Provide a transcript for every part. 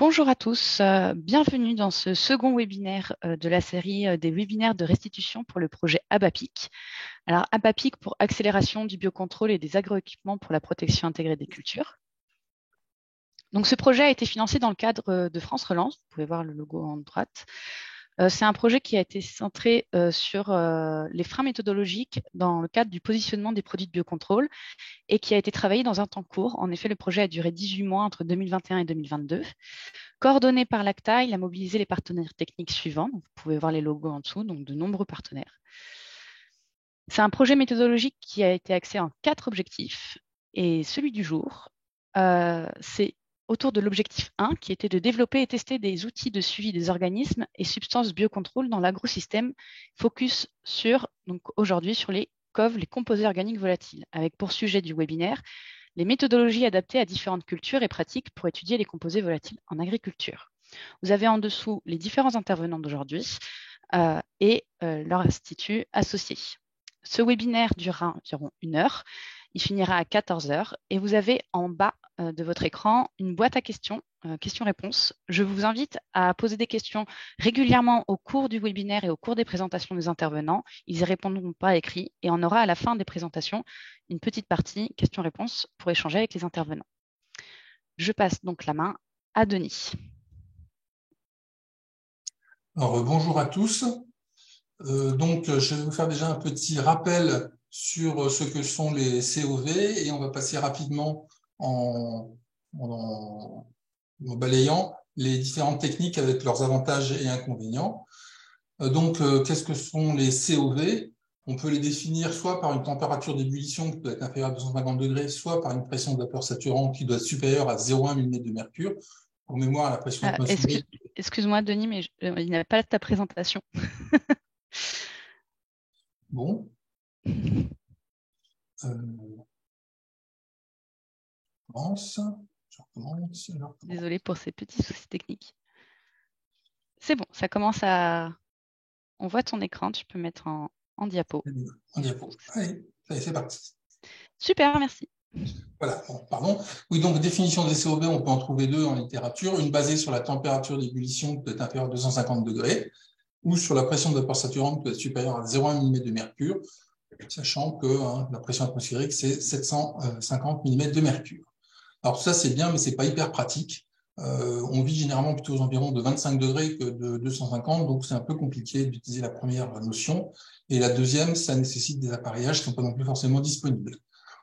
Bonjour à tous, bienvenue dans ce second webinaire de la série des webinaires de restitution pour le projet ABAPIC. Alors ABAPIC pour accélération du biocontrôle et des agroéquipements pour la protection intégrée des cultures. Donc ce projet a été financé dans le cadre de France Relance, vous pouvez voir le logo en droite. C'est un projet qui a été centré sur les freins méthodologiques dans le cadre du positionnement des produits de biocontrôle et qui a été travaillé dans un temps court. En effet, le projet a duré 18 mois entre 2021 et 2022. Coordonné par l'ACTA, il a mobilisé les partenaires techniques suivants. Donc, vous pouvez voir les logos en dessous, donc de nombreux partenaires. C'est un projet méthodologique qui a été axé en 4 objectifs. Et celui du jour, c'est autour de l'objectif 1, qui était de développer et tester des outils de suivi des organismes et substances biocontrôle dans l'agrosystème, focus sur, donc aujourd'hui, sur les COV, les composés organiques volatiles, avec pour sujet du webinaire les méthodologies adaptées à différentes cultures et pratiques pour étudier les composés volatiles en agriculture. Vous avez en dessous les différents intervenants d'aujourd'hui et leur institut associé. Ce webinaire durera environ 1 heure. Il finira à 14 heures et vous avez en bas de votre écran une boîte à questions, questions-réponses. Je vous invite à poser des questions régulièrement au cours du webinaire et au cours des présentations des intervenants. Ils y répondront par écrit et on aura à la fin des présentations une petite partie questions-réponses pour échanger avec les intervenants. Je passe donc la main à Denis. Alors, bonjour à tous. Donc, je vais vous faire déjà un petit rappel sur ce que sont les COV et on va passer rapidement en balayant les différentes techniques avec leurs avantages et inconvénients. Donc, qu'est-ce que sont les COV? On peut les définir soit par une température d'ébullition qui doit être inférieure à 250 degrés, soit par une pression de vapeur saturante qui doit être supérieure à 0,1 mm de mercure. Pour mémoire, la pression atmosphérique. Excuse-moi, Denis, mais il n'y a pas ta présentation. Bon. Je recommence. Désolée pour ces petits soucis techniques. C'est bon, ça commence à... On voit ton écran, tu peux mettre en diapo. En diapo. Allez, c'est parti. Super, merci. Voilà, bon, pardon. Oui, donc définition des COV, on peut en trouver deux en littérature. Une basée sur la température d'ébullition qui peut être inférieure à 250 degrés ou sur la pression de vapeur saturante qui peut être supérieure à 0,1 mm de mercure, sachant que la pression atmosphérique, c'est 750 mm de mercure. Alors tout ça, c'est bien, mais c'est pas hyper pratique. On vit généralement plutôt aux environs de 25 degrés que de 250, donc c'est un peu compliqué d'utiliser la première notion. Et la deuxième, ça nécessite des appareillages qui ne sont pas non plus forcément disponibles.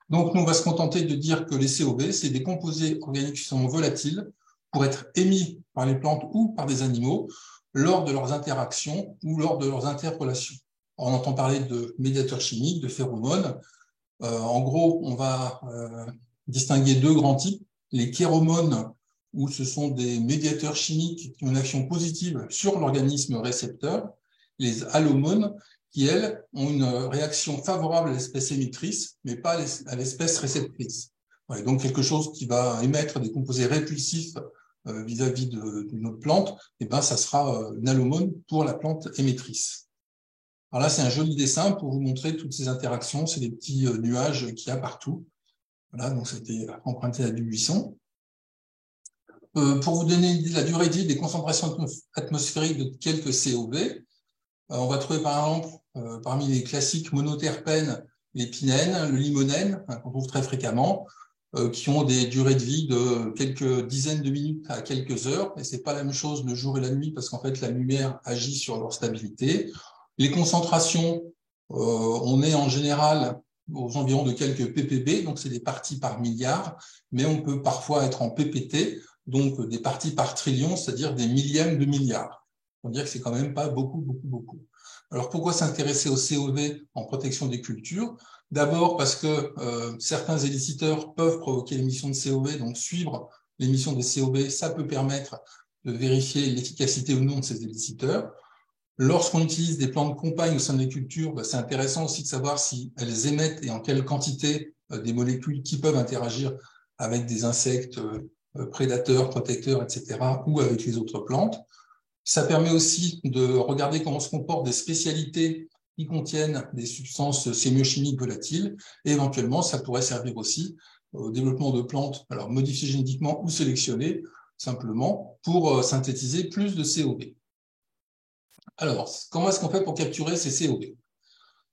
Donc nous, on va se contenter de dire que les COV, c'est des composés organiques suffisamment volatiles pour être émis par les plantes ou par des animaux lors de leurs interactions ou lors de leurs interrelations. On entend parler de médiateurs chimiques, de phéromones. En gros, on va distinguer deux grands types. Les chéromones, où ce sont des médiateurs chimiques qui ont une action positive sur l'organisme récepteur. Les allomones, qui, elles, ont une réaction favorable à l'espèce émettrice, mais pas à l'espèce réceptrice. Ouais, donc, quelque chose qui va émettre des composés répulsifs vis-à-vis d'une autre plante, et ben, ça sera une allomone pour la plante émettrice. Alors là, c'est un joli dessin pour vous montrer toutes ces interactions. C'est des petits nuages qu'il y a partout. Voilà, donc c'était emprunté à du buisson. Pour vous donner une idée de la durée de vie des concentrations atmosphériques de quelques COV, on va trouver par exemple parmi les classiques monoterpènes l'épinène, le limonène, qu'on trouve très fréquemment, qui ont des durées de vie de quelques dizaines de minutes à quelques heures, et c'est pas la même chose le jour et la nuit parce qu'en fait la lumière agit sur leur stabilité. Les concentrations, on est en général aux environs de quelques ppb, donc c'est des parties par milliard, mais on peut parfois être en ppt, donc des parties par trillion, c'est-à-dire des millièmes de milliards. On dirait que c'est quand même pas beaucoup. Alors pourquoi s'intéresser au COV en protection des cultures? D'abord parce que certains éliciteurs peuvent provoquer l'émission de COV, donc suivre l'émission des COV, ça peut permettre de vérifier l'efficacité ou non de ces éliciteurs. Lorsqu'on utilise des plantes compagnes au sein des cultures, c'est intéressant aussi de savoir si elles émettent et en quelle quantité des molécules qui peuvent interagir avec des insectes prédateurs, protecteurs, etc., ou avec les autres plantes. Ça permet aussi de regarder comment se comportent des spécialités qui contiennent des substances sémiochimiques volatiles, et éventuellement, ça pourrait servir aussi au développement de plantes, alors modifiées génétiquement ou sélectionnées, simplement, pour synthétiser plus de COB. Alors, comment est-ce qu'on fait pour capturer ces COB?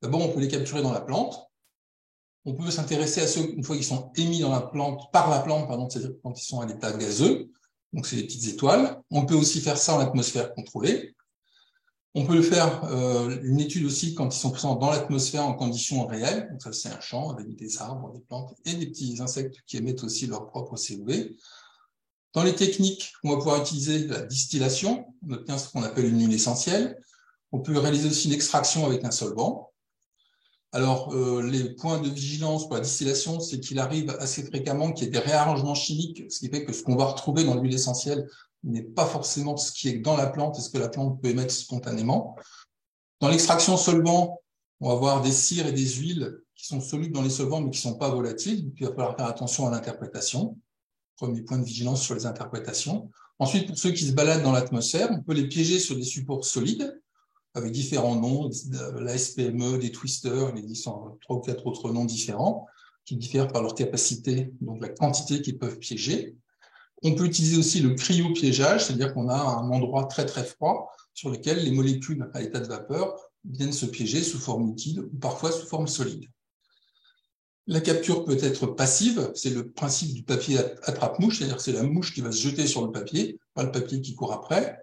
D'abord, on peut les capturer dans la plante. On peut s'intéresser à ceux, une fois qu'ils sont émis dans la plante, par la plante, pardon, c'est-à-dire quand ils sont à l'état gazeux. Donc, c'est des petites étoiles. On peut aussi faire ça en atmosphère contrôlée. On peut le faire, une étude aussi, quand ils sont présents dans l'atmosphère en conditions réelles. Donc, ça, c'est un champ avec des arbres, des plantes et des petits insectes qui émettent aussi leur propre COB. Dans les techniques, on va pouvoir utiliser la distillation. On obtient ce qu'on appelle une huile essentielle. On peut réaliser aussi une extraction avec un solvant. Alors, les points de vigilance pour la distillation, c'est qu'il arrive assez fréquemment qu'il y ait des réarrangements chimiques, ce qui fait que ce qu'on va retrouver dans l'huile essentielle n'est pas forcément ce qui est dans la plante et ce que la plante peut émettre spontanément. Dans l'extraction solvant, on va avoir des cires et des huiles qui sont solubles dans les solvants mais qui ne sont pas volatiles. Donc, il va falloir faire attention à l'interprétation. Premier point de vigilance sur les interprétations. Ensuite, pour ceux qui se baladent dans l'atmosphère, on peut les piéger sur des supports solides, avec différents noms, la SPME, des twisters, les 3 ou 4 autres noms différents, qui diffèrent par leur capacité, donc la quantité qu'ils peuvent piéger. On peut utiliser aussi le cryopiégeage, c'est-à-dire qu'on a un endroit très très froid sur lequel les molécules à l'état de vapeur viennent se piéger sous forme liquide ou parfois sous forme solide. La capture peut être passive, c'est le principe du papier attrape-mouche, c'est-à-dire que c'est la mouche qui va se jeter sur le papier, pas le papier qui court après,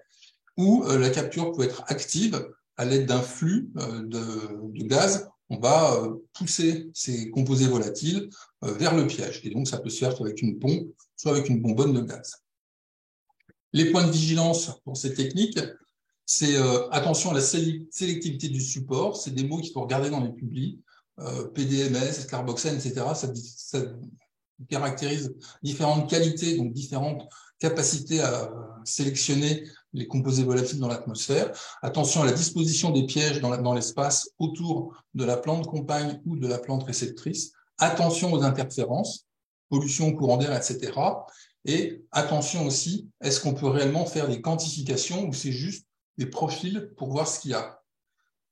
ou la capture peut être active, à l'aide d'un flux de gaz, on va pousser ces composés volatiles vers le piège. Et donc, ça peut se faire soit avec une pompe, soit avec une bonbonne de gaz. Les points de vigilance pour cette technique, c'est attention à la sélectivité du support. C'est des mots qu'il faut regarder dans les publis. PDMS, carboxène, etc. Ça caractérise différentes qualités, donc différentes capacités à sélectionner les composés volatiles dans l'atmosphère. Attention à la disposition des pièges dans l'espace autour de la plante compagne ou de la plante réceptrice. Attention aux interférences, pollution, courant d'air, etc. Et attention aussi, est-ce qu'on peut réellement faire des quantifications ou c'est juste des profils pour voir ce qu'il y a?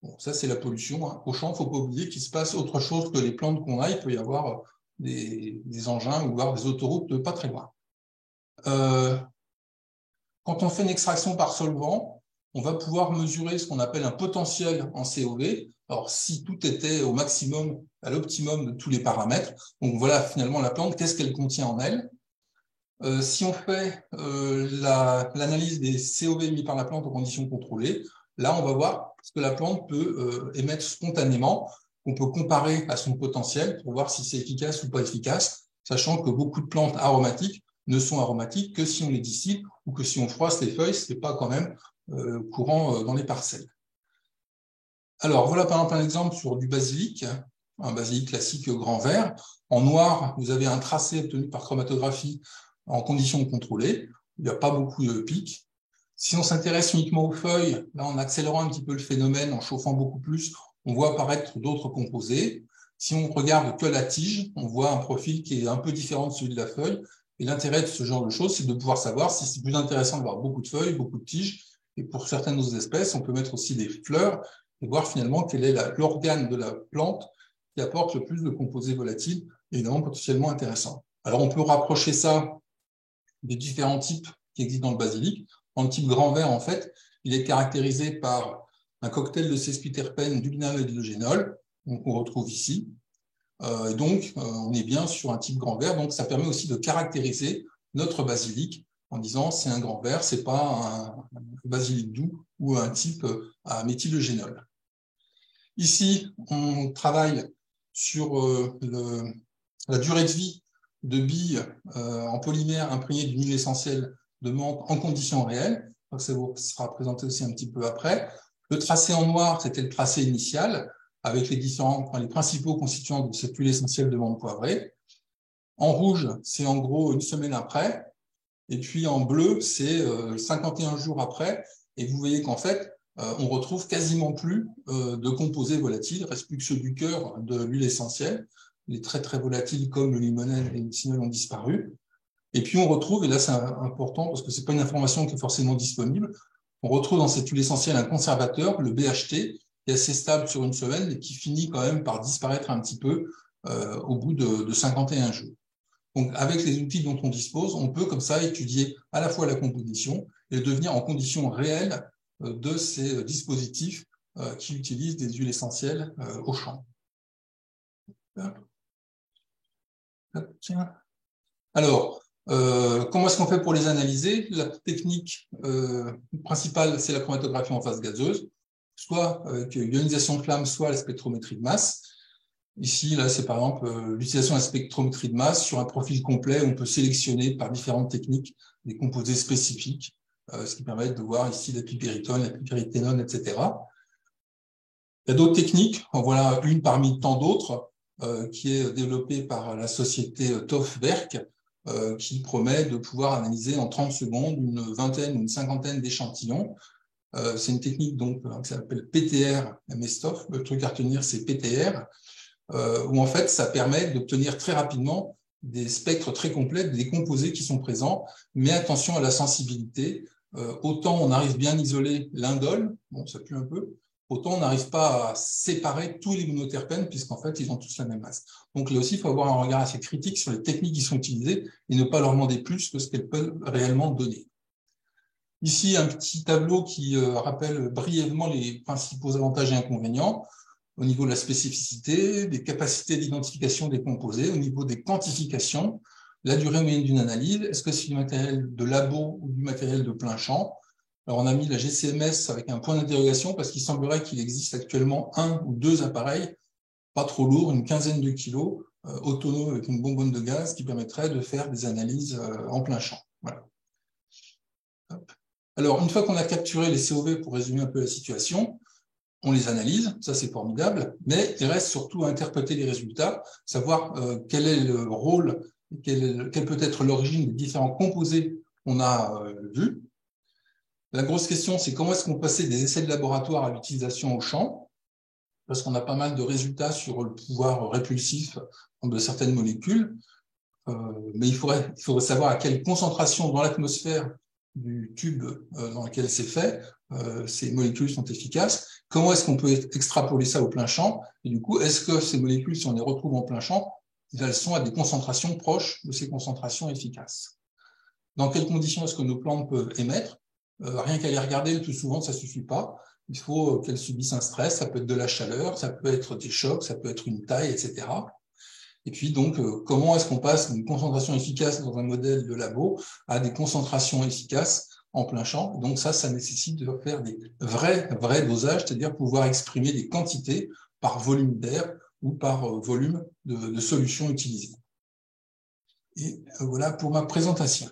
Bon, ça, c'est la pollution. Hein. Au champ, il ne faut pas oublier qu'il se passe autre chose que les plantes qu'on a. Il peut y avoir des engins ou voire des autoroutes pas très loin. Quand on fait une extraction par solvant, on va pouvoir mesurer ce qu'on appelle un potentiel en COV. Alors, si tout était au maximum, à l'optimum de tous les paramètres, donc voilà finalement la plante, qu'est-ce qu'elle contient en elle. Si on fait l'analyse des COV émis par la plante en conditions contrôlées, là, on va voir ce que la plante peut émettre spontanément. On peut comparer à son potentiel pour voir si c'est efficace ou pas efficace, sachant que beaucoup de plantes aromatiques ne sont aromatiques que si on les distille ou que si on froisse les feuilles, ce n'est pas quand même courant dans les parcelles. Alors, voilà par exemple un exemple sur du basilic, un basilic classique grand vert. En noir, vous avez un tracé obtenu par chromatographie en conditions contrôlées. Il n'y a pas beaucoup de pics. Si on s'intéresse uniquement aux feuilles, là, en accélérant un petit peu le phénomène, en chauffant beaucoup plus, on voit apparaître d'autres composés. Si on regarde que la tige, on voit un profil qui est un peu différent de celui de la feuille. Et l'intérêt de ce genre de choses, c'est de pouvoir savoir si c'est plus intéressant d'avoir beaucoup de feuilles, beaucoup de tiges. Et pour certaines autres espèces, on peut mettre aussi des fleurs et voir finalement quel est l'organe de la plante qui apporte le plus de composés volatiles, évidemment potentiellement intéressants. Alors, on peut rapprocher ça des différents types qui existent dans le basilic. Dans le type grand vert, en fait, il est caractérisé par un cocktail de sesquiterpènes, d'ubignal et d'hydrogénol, qu'on retrouve ici. Et donc, on est bien sur un type grand vert. Donc, ça permet aussi de caractériser notre basilic en disant c'est un grand vert, c'est pas un basilic doux ou un type à méthylogénol. Ici, on travaille sur la durée de vie de billes en polymère imprégnées d'une huile essentielle de menthe en conditions réelles. Donc, ça vous sera présenté aussi un petit peu après. Le tracé en noir, c'était le tracé initial avec les principaux constituants de cette huile essentielle de menthe poivrée. En rouge, c'est en gros une semaine après. Et puis en bleu, c'est 51 jours après. Et vous voyez qu'en fait, on retrouve quasiment plus de composés volatiles. Il ne reste plus que ceux du cœur de l'huile essentielle. Les très très volatiles comme le limonène et le cinnol ont disparu. Et puis on retrouve, et là c'est important parce que ce n'est pas une information qui est forcément disponible, on retrouve dans cette huile essentielle un conservateur, le BHT, qui est assez stable sur une semaine et qui finit quand même par disparaître un petit peu au bout de 51 jours. Donc, avec les outils dont on dispose, on peut comme ça étudier à la fois la composition et devenir en conditions réelles de ces dispositifs qui utilisent des huiles essentielles au champ. Alors, comment est-ce qu'on fait pour les analyser? La technique principale, c'est la chromatographie en phase gazeuse, soit avec ionisation de flamme, soit la spectrométrie de masse. Ici, là, c'est par exemple l'utilisation de la spectrométrie de masse sur un profil complet où on peut sélectionner par différentes techniques des composés spécifiques, ce qui permet de voir ici la pipéritone, la pipérithénone, etc. Il y a d'autres techniques, en voilà une parmi tant d'autres, qui est développée par la société TOF-Werk, qui promet de pouvoir analyser en 30 secondes une vingtaine ou une cinquantaine d'échantillons. C'est une technique donc, qui s'appelle PTR MS-TOF. Le truc à retenir, c'est PTR, où en fait, ça permet d'obtenir très rapidement des spectres très complets des composés qui sont présents, mais attention à la sensibilité. Autant on arrive bien à isoler l'indole, bon, ça pue un peu, autant on n'arrive pas à séparer tous les monoterpènes, puisqu'en fait, ils ont tous la même masse. Donc là aussi, il faut avoir un regard assez critique sur les techniques qui sont utilisées et ne pas leur demander plus que ce qu'elles peuvent réellement donner. Ici, un petit tableau qui rappelle brièvement les principaux avantages et inconvénients au niveau de la spécificité, des capacités d'identification des composés, au niveau des quantifications, la durée moyenne d'une analyse, est-ce que c'est du matériel de labo ou du matériel de plein champ? Alors, on a mis la GCMS avec un point d'interrogation parce qu'il semblerait qu'il existe actuellement un ou deux appareils, pas trop lourds, une quinzaine de kilos, autonomes avec une bonbonne de gaz qui permettrait de faire des analyses en plein champ. Voilà. Hop. Alors, une fois qu'on a capturé les COV, pour résumer un peu la situation, on les analyse, ça c'est formidable, mais il reste surtout à interpréter les résultats, savoir quel est le rôle, quelle peut être l'origine des différents composés qu'on a vus. La grosse question, c'est comment est-ce qu'on passait des essais de laboratoire à l'utilisation au champ, parce qu'on a pas mal de résultats sur le pouvoir répulsif de certaines molécules, mais il faudrait savoir à quelle concentration dans l'atmosphère du tube dans lequel c'est fait, ces molécules sont efficaces. Comment est-ce qu'on peut extrapoler ça au plein champ? Et du coup, est-ce que ces molécules, si on les retrouve en plein champ, elles sont à des concentrations proches de ces concentrations efficaces? Dans quelles conditions est-ce que nos plantes peuvent émettre? Rien qu'à les regarder le plus souvent, ça ne suffit pas. Il faut qu'elles subissent un stress, ça peut être de la chaleur, ça peut être des chocs, ça peut être une taille, etc. Et puis donc, comment est-ce qu'on passe d'une concentration efficace dans un modèle de labo à des concentrations efficaces en plein champ? Donc ça nécessite de faire des vrais dosages, c'est-à-dire pouvoir exprimer des quantités par volume d'air ou par volume de solution utilisée. Et voilà pour ma présentation.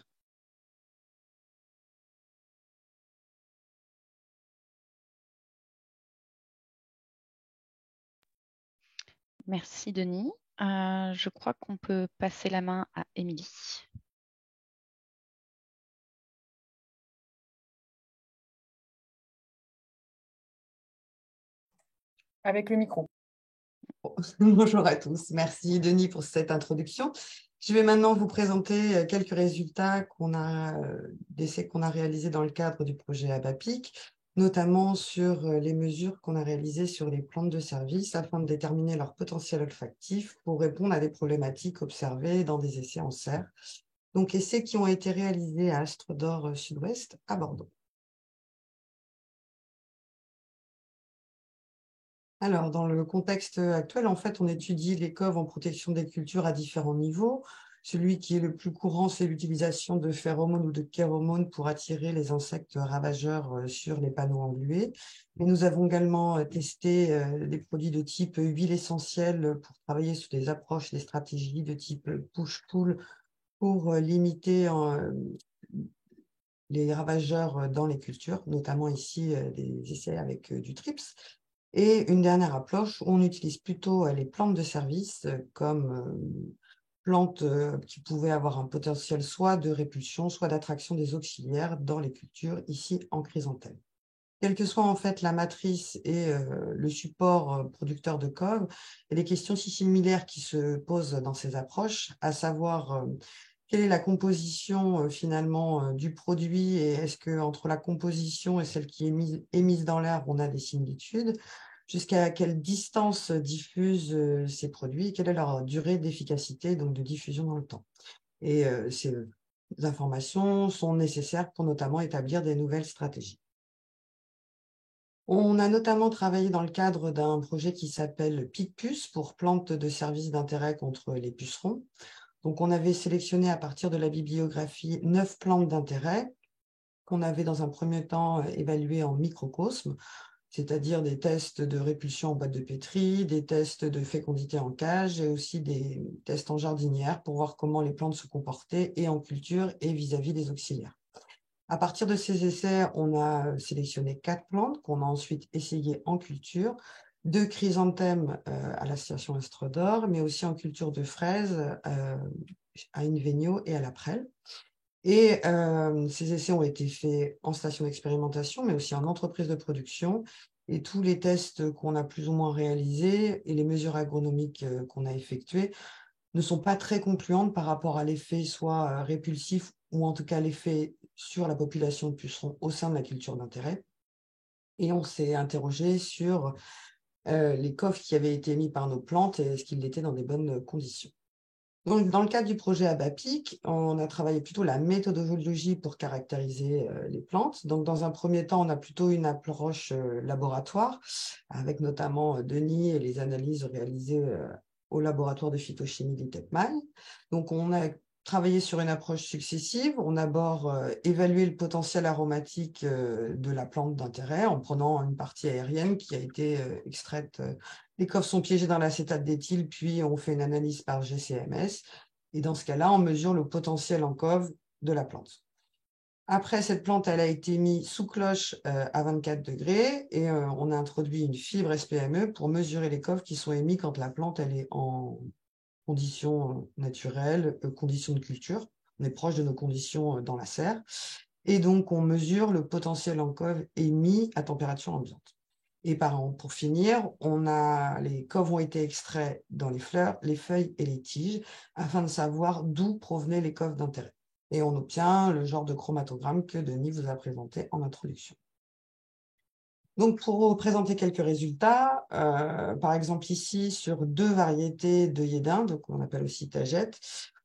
Merci Denis. Je crois qu'on peut passer la main à Émilie. Avec le micro. Bonjour à tous. Merci Denis pour cette introduction. Je vais maintenant vous présenter quelques résultats d'essais qu'on a réalisés dans le cadre du projet ABAPIC, notamment sur les mesures qu'on a réalisées sur les plantes de service afin de déterminer leur potentiel olfactif pour répondre à des problématiques observées dans des essais en serre. Donc, essais qui ont été réalisés à Astre d'Or Sud-Ouest à Bordeaux. Alors, dans le contexte actuel, en fait, on étudie les coves en protection des cultures à différents niveaux. Celui qui est le plus courant, c'est l'utilisation de phéromones ou de kéromones pour attirer les insectes ravageurs sur les panneaux englués. Mais nous avons également testé des produits de type huile essentielle pour travailler sur des approches, des stratégies de type push-pull pour limiter les ravageurs dans les cultures, notamment ici des essais avec du TRIPS. Et une dernière approche, on utilise plutôt les plantes de service comme plantes qui pouvaient avoir un potentiel soit de répulsion, soit d'attraction des auxiliaires dans les cultures, ici en chrysanthème. Quelle que soit en fait la matrice et le support producteur de coves, il y a des questions si similaires qui se posent dans ces approches, à savoir quelle est la composition finalement du produit et est-ce que entre la composition et celle qui est émise dans l'air, on a des similitudes. jusqu'à quelle distance diffusent ces produits et quelle est leur durée d'efficacité, donc de diffusion dans le temps. Et ces informations sont nécessaires pour notamment établir des nouvelles stratégies. On a notamment travaillé dans le cadre d'un projet qui s'appelle PIC-Puce pour plantes de services d'intérêt contre les pucerons. Donc, on avait sélectionné à partir de la bibliographie 9 plantes d'intérêt qu'on avait dans un premier temps évaluées en microcosme, c'est-à-dire des tests de répulsion en boîte de pétri, des tests de fécondité en cage et aussi des tests en jardinière pour voir comment les plantes se comportaient et en culture et vis-à-vis des auxiliaires. À partir de ces essais, on a sélectionné 4 plantes qu'on a ensuite essayées en culture, 2 chrysanthèmes à la station Estrador, mais aussi en culture de fraises à Invegno et à la Prelle. Et ces essais ont été faits en station d'expérimentation, mais aussi en entreprise de production. Et tous les tests qu'on a plus ou moins réalisés et les mesures agronomiques qu'on a effectuées ne sont pas très concluantes par rapport à l'effet soit répulsif ou en tout cas l'effet sur la population de pucerons au sein de la culture d'intérêt. Et on s'est interrogé sur les coffres qui avaient été émis par nos plantes et est-ce qu'ils étaient dans des bonnes conditions. Donc, dans le cadre du projet ABAPIC, on a travaillé plutôt la méthodologie pour caractériser les plantes. Donc, dans un premier temps, on a plutôt une approche laboratoire, avec notamment Denis et les analyses réalisées au laboratoire de phytochimie d'ITEPMAI. Donc, on a travaillé sur une approche successive. On a d'abord évalué le potentiel aromatique de la plante d'intérêt en prenant une partie aérienne qui a été extraite. Les coffres sont piégés dans l'acétate d'éthyle, puis on fait une analyse par GCMS. Et dans ce cas-là, on mesure le potentiel en cove de la plante. Après, cette plante, elle a été mise sous cloche à 24 degrés et on a introduit une fibre SPME pour mesurer les coves qui sont émis quand la plante elle est en conditions naturelles, conditions de culture. On est proche de nos conditions dans la serre. Et donc, on mesure le potentiel en cove émis à température ambiante. Et pour finir, les coves ont été extraits dans les fleurs, les feuilles et les tiges afin de savoir d'où provenaient les coves d'intérêt. Et on obtient le genre de chromatogramme que Denis vous a présenté en introduction. Donc, pour vous présenter quelques résultats, par exemple ici, sur 2 variétés d'œillets d'Inde, qu'on appelle aussi tagettes,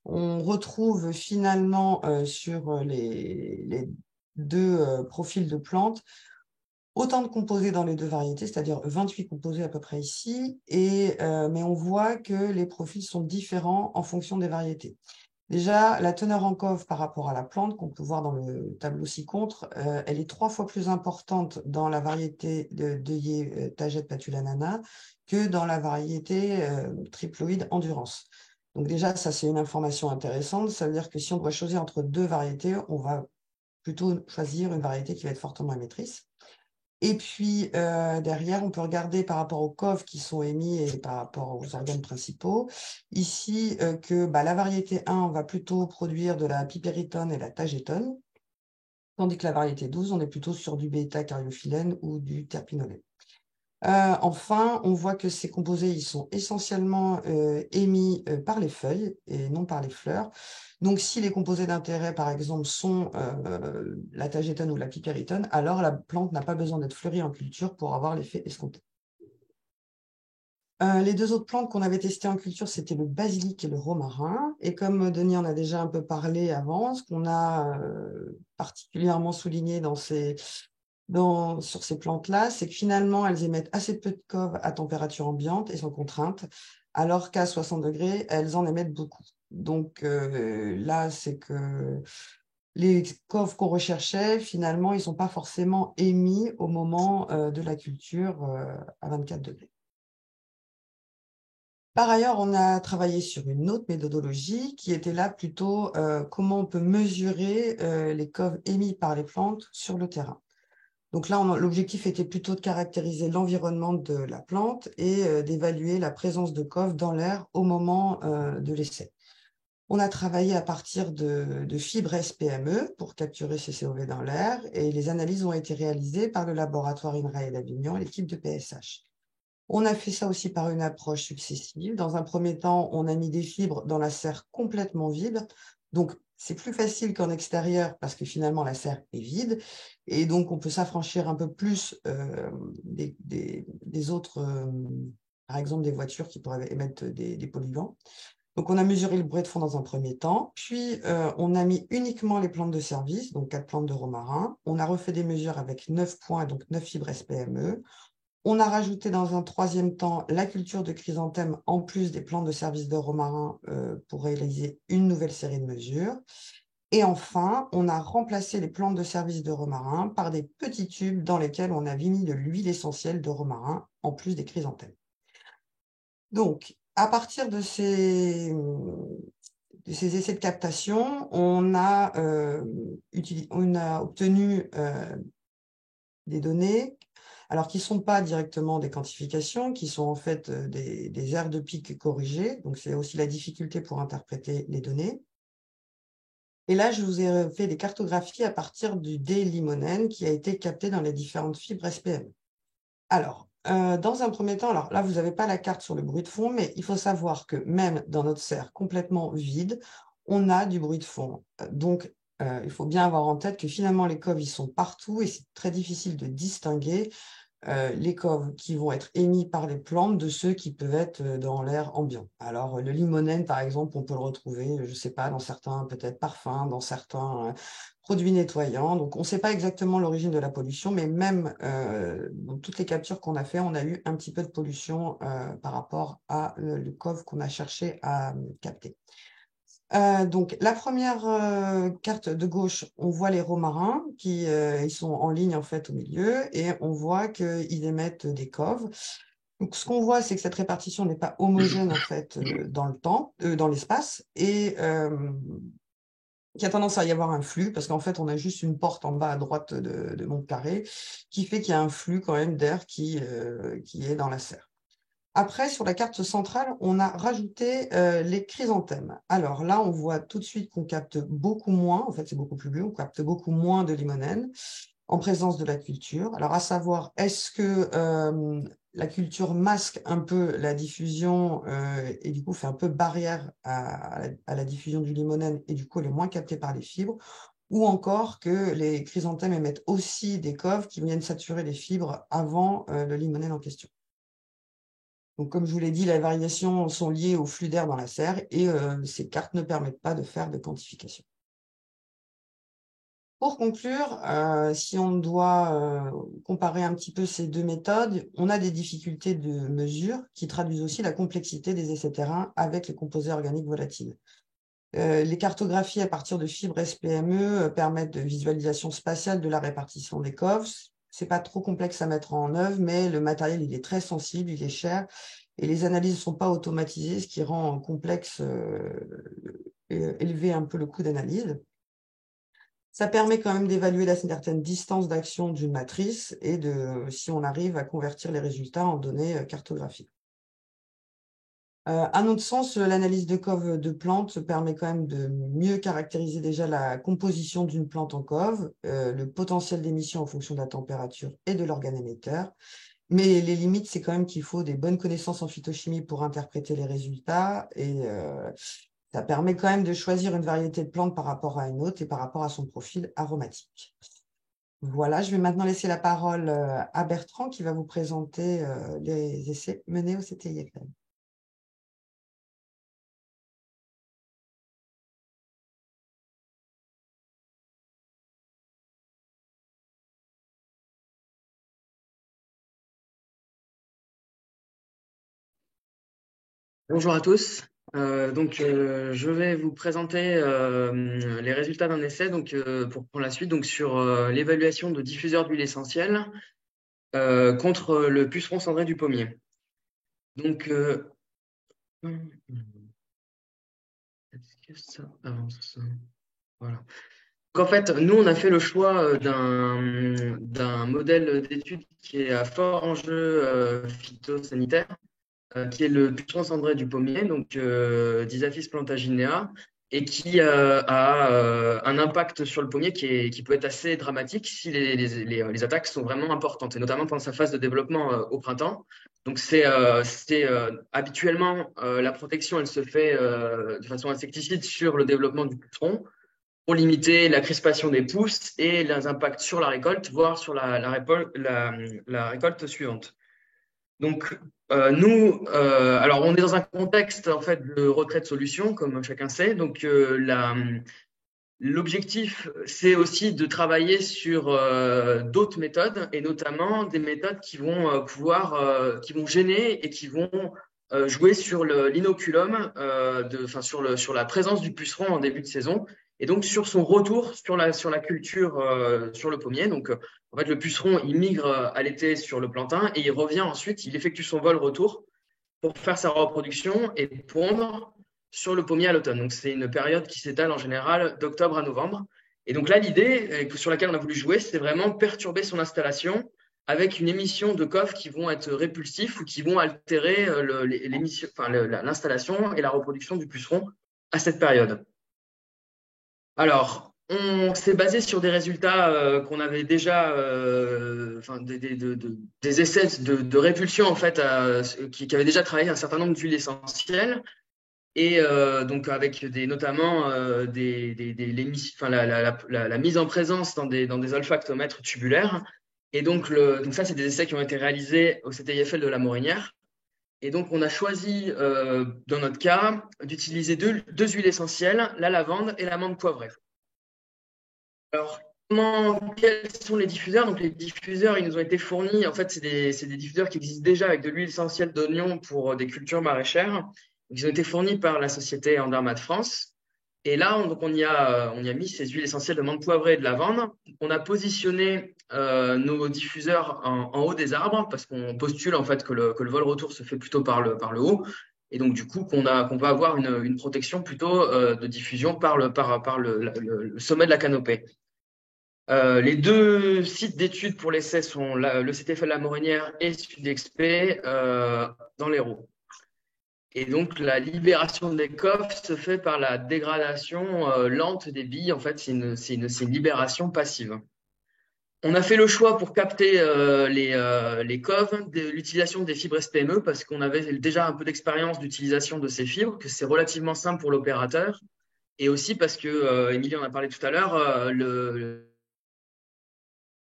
on retrouve finalement sur les 2 profils de plantes autant de composés dans les 2 variétés, c'est-à-dire 28 composés à peu près ici, mais on voit que les profils sont différents en fonction des variétés. Déjà, la teneur en cove par rapport à la plante, qu'on peut voir dans le tableau ci-contre, elle est 3 fois plus importante dans la variété d'œillet Tagette Patula nana que dans la variété triploïde Endurance. Donc déjà, ça c'est une information intéressante. Ça veut dire que si on doit choisir entre 2 variétés, on va plutôt choisir une variété qui va être fortement émettrice. Et puis, derrière, on peut regarder par rapport aux coves qui sont émis et par rapport aux organes principaux. Ici, que la variété 1 va plutôt produire de la piperitone et la tagétone, tandis que la variété 12, on est plutôt sur du bêta-cariophyllène ou du terpinolène. Enfin, on voit que ces composés ils sont essentiellement émis par les feuilles et non par les fleurs. Donc, si les composés d'intérêt, par exemple, sont la tagétone ou la piperitone, alors la plante n'a pas besoin d'être fleurie en culture pour avoir l'effet escompté. Les 2 autres plantes qu'on avait testées en culture, c'était le basilic et le romarin. Et comme Denis en a déjà un peu parlé avant, ce qu'on a particulièrement souligné sur ces plantes-là, c'est que finalement, elles émettent assez peu de coves à température ambiante et sans contrainte, alors qu'à 60 degrés, elles en émettent beaucoup. Donc là, c'est que les coves qu'on recherchait, finalement, ils ne sont pas forcément émis au moment de la culture à 24 degrés. Par ailleurs, on a travaillé sur une autre méthodologie qui était là plutôt comment on peut mesurer les coves émis par les plantes sur le terrain. Donc là, l'objectif était plutôt de caractériser l'environnement de la plante et d'évaluer la présence de coves dans l'air au moment de l'essai. On a travaillé à partir de fibres SPME pour capturer ces COV dans l'air et les analyses ont été réalisées par le laboratoire INRAE d'Avignon et l'équipe de PSH. On a fait ça aussi par une approche successive. Dans un premier temps, on a mis des fibres dans la serre complètement vide, donc c'est plus facile qu'en extérieur parce que finalement la serre est vide et donc on peut s'affranchir un peu plus des autres, par exemple des voitures qui pourraient émettre des polluants. Donc on a mesuré le bruit de fond dans un premier temps, puis on a mis uniquement les plantes de service, donc 4 plantes de romarin. On a refait des mesures avec 9 points, donc 9 fibres SPME. On a rajouté dans un troisième temps la culture de chrysanthème en plus des plantes de service de romarin pour réaliser une nouvelle série de mesures. Et enfin, on a remplacé les plantes de service de romarin par des petits tubes dans lesquels on a mis de l'huile essentielle de romarin en plus des chrysanthèmes. Donc, à partir de ces essais de captation, on a obtenu des données, alors qui ne sont pas directement des quantifications, qui sont en fait des aires de pic corrigées. Donc, c'est aussi la difficulté pour interpréter les données. Et là, je vous ai fait des cartographies à partir du D-limonène qui a été capté dans les différentes fibres SPM. Alors, dans un premier temps, alors là, vous n'avez pas la carte sur le bruit de fond, mais il faut savoir que même dans notre serre complètement vide, on a du bruit de fond. Donc, il faut bien avoir en tête que finalement, les coves, ils sont partout et c'est très difficile de distinguer les coves qui vont être émis par les plantes de ceux qui peuvent être dans l'air ambiant. Alors, le limonène, par exemple, on peut le retrouver, je ne sais pas, dans certains peut-être parfums, dans certains produits nettoyants. Donc, on ne sait pas exactement l'origine de la pollution, mais même dans toutes les captures qu'on a fait, on a eu un petit peu de pollution par rapport à le cove qu'on a cherché à capter. Donc, la première carte de gauche, on voit les romarins qui ils sont en ligne en fait au milieu et on voit qu'ils émettent des coves. Donc, ce qu'on voit, c'est que cette répartition n'est pas homogène en fait dans le temps, dans l'espace et qu'il y a tendance à y avoir un flux parce qu'en fait, on a juste une porte en bas à droite de mon carré qui fait qu'il y a un flux quand même d'air qui est dans la serre. Après, sur la carte centrale, on a rajouté les chrysanthèmes. Alors là, on voit tout de suite qu'on capte beaucoup moins, en fait c'est beaucoup plus bleu, on capte beaucoup moins de limonène en présence de la culture. Alors à savoir, est-ce que la culture masque un peu la diffusion et du coup fait un peu barrière à la diffusion du limonène et du coup elle est moins captée par les fibres, ou encore que les chrysanthèmes émettent aussi des coves qui viennent saturer les fibres avant le limonène en question. Donc, comme je vous l'ai dit, les variations sont liées au flux d'air dans la serre et ces cartes ne permettent pas de faire de quantification. Pour conclure, si on doit comparer un petit peu ces deux méthodes, on a des difficultés de mesure qui traduisent aussi la complexité des essais terrain avec les composés organiques volatiles. Les cartographies à partir de fibres SPME permettent de visualisation spatiale de la répartition des coves. C'est pas trop complexe à mettre en œuvre, mais le matériel il est très sensible, il est cher, et les analyses ne sont pas automatisées, ce qui rend complexe, élever un peu le coût d'analyse. Ça permet quand même d'évaluer la certaine distance d'action d'une matrice et si on arrive à convertir les résultats en données cartographiques. À notre sens, l'analyse de coves de plantes permet quand même de mieux caractériser déjà la composition d'une plante en cove, le potentiel d'émission en fonction de la température et de l'organe émetteur. Mais les limites, c'est quand même qu'il faut des bonnes connaissances en phytochimie pour interpréter les résultats et ça permet quand même de choisir une variété de plantes par rapport à une autre et par rapport à son profil aromatique. Voilà, je vais maintenant laisser la parole à Bertrand qui va vous présenter les essais menés au CTIFM. Bonjour à tous. Je vais vous présenter les résultats d'un essai pour la suite sur l'évaluation de diffuseurs d'huile essentielle contre le puceron cendré du pommier. Est-ce que ça avance? Voilà. Donc, en fait, nous, on a fait le choix d'un modèle d'étude qui est à fort enjeu phytosanitaire, qui est le puceron cendré du pommier, Disaphis plantaginea, et qui a un impact sur le pommier qui peut être assez dramatique si les attaques sont vraiment importantes, et notamment pendant sa phase de développement au printemps. Donc, habituellement, la protection, elle se fait de façon insecticide sur le développement du puceron. pour limiter la crispation des pousses et les impacts sur la récolte, voire sur la récolte suivante. Donc, alors on est dans un contexte en fait de retrait de solution, comme chacun sait. Donc, l'objectif, c'est aussi de travailler sur d'autres méthodes, et notamment des méthodes qui vont qui vont gêner et qui vont jouer sur l'inoculum, sur la présence du puceron en début de saison, et donc sur son retour sur la culture, sur le pommier. Donc, en fait, le puceron, il migre à l'été sur le plantain et il revient ensuite, il effectue son vol retour pour faire sa reproduction et pondre sur le pommier à l'automne. Donc, c'est une période qui s'étale en général d'octobre à novembre. Et donc là, l'idée sur laquelle on a voulu jouer, c'est vraiment perturber son installation avec une émission de coffres qui vont être répulsifs ou qui vont altérer l'installation et la reproduction du puceron à cette période. Alors, on s'est basé sur des résultats qu'on avait déjà, des essais de répulsion en fait, qui avaient déjà travaillé un certain nombre d'huiles essentielles. Et donc avec notamment la mise en présence dans des olfactomètres tubulaires. Et donc ça, c'est des essais qui ont été réalisés au CTIFL de la Morinière. Et donc on a choisi, dans notre cas, d'utiliser deux huiles essentielles, la lavande et la menthe poivrée. Alors, quels sont les diffuseurs? Donc les diffuseurs, ils nous ont été fournis. En fait, c'est des diffuseurs qui existent déjà avec de l'huile essentielle d'oignon pour des cultures maraîchères. Ils ont été fournis par la société Andermatt France. Et là, on y a mis ces huiles essentielles de menthe poivrée et de lavande. On a positionné nos diffuseurs en haut des arbres parce qu'on postule en fait que le vol-retour se fait plutôt par le haut. Et donc, du coup, qu'on va avoir une protection plutôt de diffusion par le sommet de la canopée. Les deux sites d'études pour l'essai sont le CTFL La Morinière et Sudexp dans l'Hérault. Et donc, la libération des coffres se fait par la dégradation lente des billes. En fait, c'est une libération passive. On a fait le choix pour capter les coves de l'utilisation des fibres SPME parce qu'on avait déjà un peu d'expérience d'utilisation de ces fibres, que c'est relativement simple pour l'opérateur. Et aussi parce que, Émilie en a parlé tout à l'heure,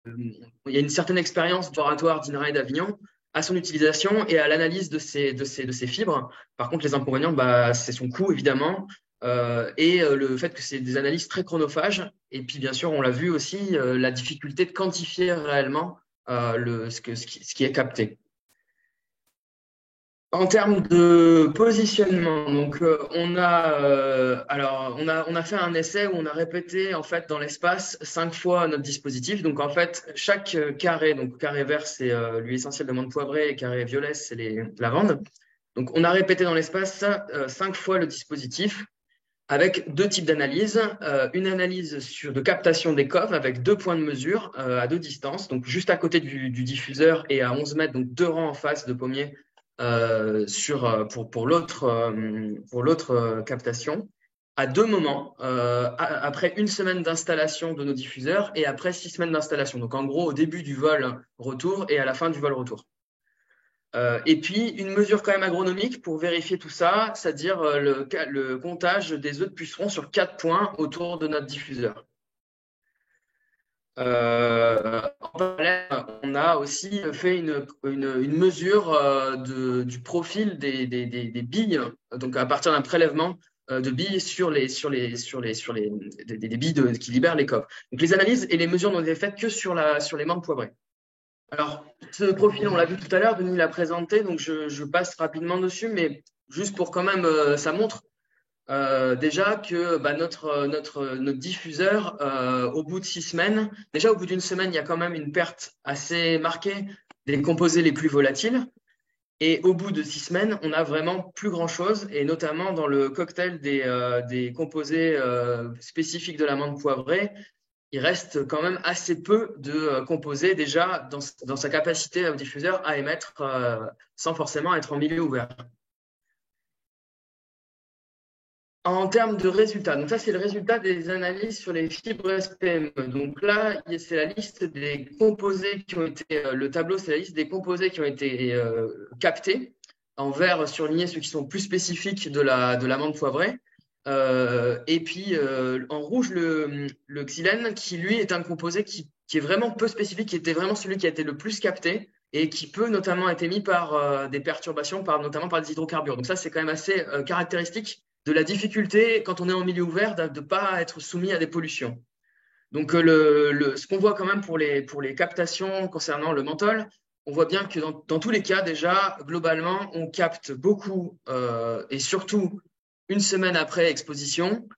il y a une certaine expérience du laboratoire d'INRA d'Avignon à son utilisation et à l'analyse de ces fibres. Par contre, les inconvénients, c'est son coût, évidemment, et le fait que c'est des analyses très chronophages. Et puis, bien sûr, on l'a vu aussi, la difficulté de quantifier réellement ce qui est capté. En termes de positionnement, donc on a fait un essai où on a répété en fait dans l'espace 5 fois notre dispositif. Donc en fait chaque carré, donc carré vert c'est l'huile essentielle de menthe poivrée et carré violet c'est les lavandes. Donc on a répété dans l'espace 5 fois le dispositif avec deux types d'analyses. Une analyse de captation des coves avec 2 points de mesure à 2 distances, donc juste à côté du diffuseur et à 11 mètres, donc 2 rangs en face de pommiers. Pour l'autre captation, à 2 moments, après 1 semaine d'installation de nos diffuseurs et après 6 semaines d'installation. Donc en gros au début du vol retour et à la fin du vol retour. Et puis une mesure quand même agronomique pour vérifier tout ça, c'est-à-dire le comptage des œufs de pucerons sur 4 points autour de notre diffuseur. En parallèle, on a aussi fait une mesure du profil des billes, donc à partir d'un prélèvement de billes sur des billes qui libèrent les coves. Donc les analyses et les mesures n'ont été faites que sur les menthes poivrées. Alors ce profil, on l'a vu tout à l'heure, Denis l'a présenté, donc je passe rapidement dessus, mais juste pour quand même, ça montre déjà que notre diffuseur, au bout de 6 semaines, déjà au bout d'1 semaine, il y a quand même une perte assez marquée des composés les plus volatiles. Et au bout de 6 semaines, on n'a vraiment plus grand-chose, et notamment dans le cocktail des composés spécifiques de la menthe poivrée, il reste quand même assez peu de composés déjà dans sa capacité au diffuseur à émettre sans forcément être en milieu ouvert. En termes de résultats, donc ça c'est le résultat des analyses sur les fibres SPME. Donc là, c'est la liste des composés qui ont été, le tableau c'est la liste des composés qui ont été captés, en vert surligné ceux qui sont plus spécifiques de la menthe poivrée. Et puis en rouge, le xylène, qui lui est un composé qui est vraiment peu spécifique, qui était vraiment celui qui a été le plus capté et qui peut notamment être émis par des perturbations, notamment par des hydrocarbures. Donc ça, c'est quand même assez caractéristique de la difficulté, quand on est en milieu ouvert, de ne pas être soumis à des pollutions. Donc ce qu'on voit quand même pour les captations concernant le menthol, on voit bien que dans tous les cas, déjà, globalement, on capte beaucoup et surtout une semaine après exposition,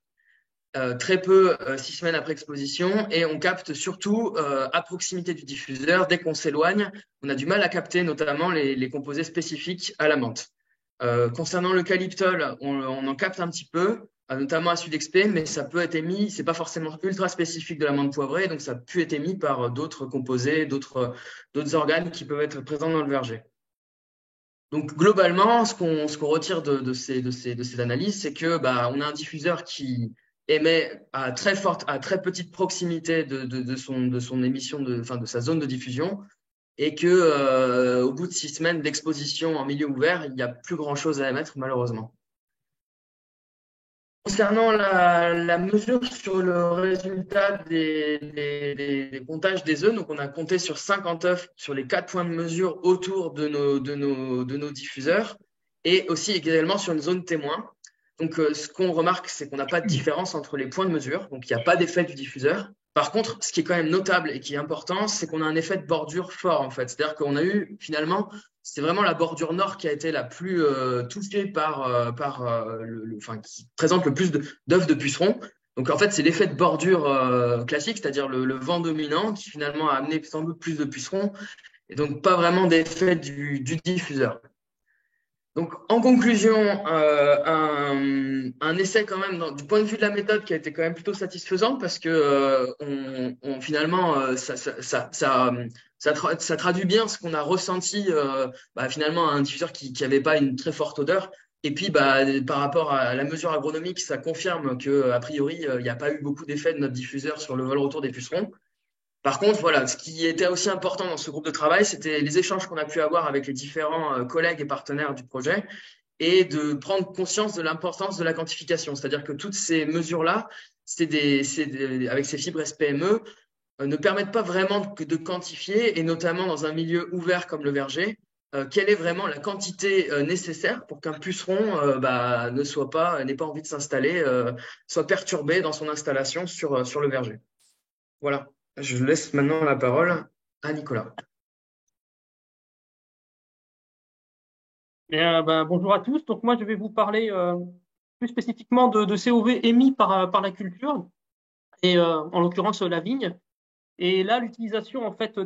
très peu 6 semaines après exposition, et on capte surtout à proximité du diffuseur. Dès qu'on s'éloigne, on a du mal à capter notamment les composés spécifiques à la menthe. Concernant l'eucalyptol, on en capte un petit peu, notamment à Sudexp, mais ça peut être émis, c'est pas forcément ultra spécifique de la menthe poivrée, donc ça peut être émis par d'autres composés, d'autres organes qui peuvent être présents dans le verger. Donc globalement, ce qu'on retire de ces analyses, c'est que on a un diffuseur qui émet à très petite proximité de son émission, de sa zone de diffusion, et que au bout de 6 semaines d'exposition en milieu ouvert, il n'y a plus grand-chose à émettre, malheureusement. Concernant la mesure sur le résultat des comptages des œufs, donc on a compté sur 50 œufs sur les 4 points de mesure autour de nos diffuseurs, et aussi également sur une zone témoin. Donc ce qu'on remarque, c'est qu'on n'a pas de différence entre les points de mesure, donc il n'y a pas d'effet du diffuseur. Par contre, ce qui est quand même notable et qui est important, c'est qu'on a un effet de bordure fort, en fait. C'est-à-dire qu'on a eu, finalement, c'est vraiment la bordure nord qui a été la plus touchée qui présente le plus d'œufs de pucerons. Donc, en fait, c'est l'effet de bordure classique, c'est-à-dire le vent dominant qui, finalement, a amené sans doute plus de pucerons, et donc pas vraiment d'effet du diffuseur. Donc, en conclusion, un essai quand même, du point de vue de la méthode, qui a été quand même plutôt satisfaisant, parce que finalement, ça traduit bien ce qu'on a ressenti finalement à un diffuseur qui n'avait pas une très forte odeur. Et puis, par rapport à la mesure agronomique, ça confirme qu'a priori, il n'y a pas eu beaucoup d'effet de notre diffuseur sur le vol-retour des pucerons. Par contre, voilà, ce qui était aussi important dans ce groupe de travail, c'était les échanges qu'on a pu avoir avec les différents collègues et partenaires du projet, et de prendre conscience de l'importance de la quantification. C'est-à-dire que toutes ces mesures-là, avec ces fibres SPME, ne permettent pas vraiment de quantifier, et notamment dans un milieu ouvert comme le verger, quelle est vraiment la quantité nécessaire pour qu'un puceron n'ait pas envie de s'installer, soit perturbé dans son installation sur le verger. Voilà. Je laisse maintenant la parole à Nicolas. Bonjour à tous. Donc moi, je vais vous parler plus spécifiquement de COV émis par la culture, et en l'occurrence la vigne. Et là, l'utilisation en fait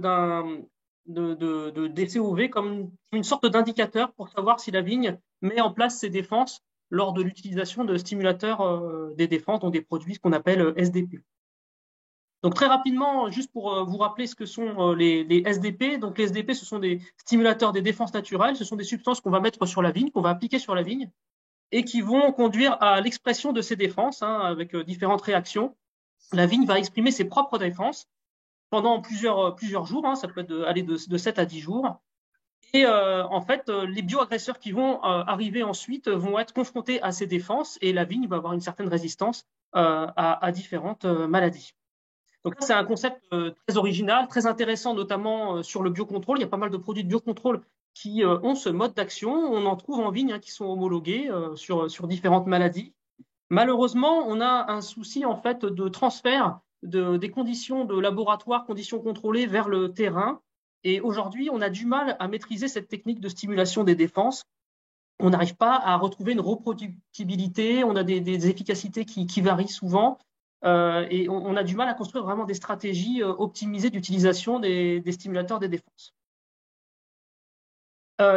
des COV comme une sorte d'indicateur pour savoir si la vigne met en place ses défenses lors de l'utilisation de stimulateurs des défenses, donc des produits qu'on appelle SDP. Donc très rapidement, juste pour vous rappeler ce que sont les SDP. Donc les SDP, ce sont des stimulateurs des défenses naturelles. Ce sont des substances qu'on va mettre sur la vigne, qu'on va appliquer sur la vigne, et qui vont conduire à l'expression de ces défenses avec différentes réactions. La vigne va exprimer ses propres défenses pendant plusieurs jours. Ça peut aller de 7 à 10 jours. Et en fait, les bioagresseurs qui vont arriver ensuite vont être confrontés à ces défenses, et la vigne va avoir une certaine résistance à différentes maladies. Donc là, c'est un concept très original, très intéressant, notamment sur le biocontrôle. Il y a pas mal de produits de biocontrôle qui ont ce mode d'action. On en trouve en vigne qui sont homologués sur différentes maladies. Malheureusement, on a un souci en fait de transfert des conditions de laboratoire, conditions contrôlées vers le terrain. Et aujourd'hui, on a du mal à maîtriser cette technique de stimulation des défenses. On n'arrive pas à retrouver une reproductibilité. On a des efficacités qui varient souvent. Et on a du mal à construire vraiment des stratégies optimisées d'utilisation des stimulateurs des défenses.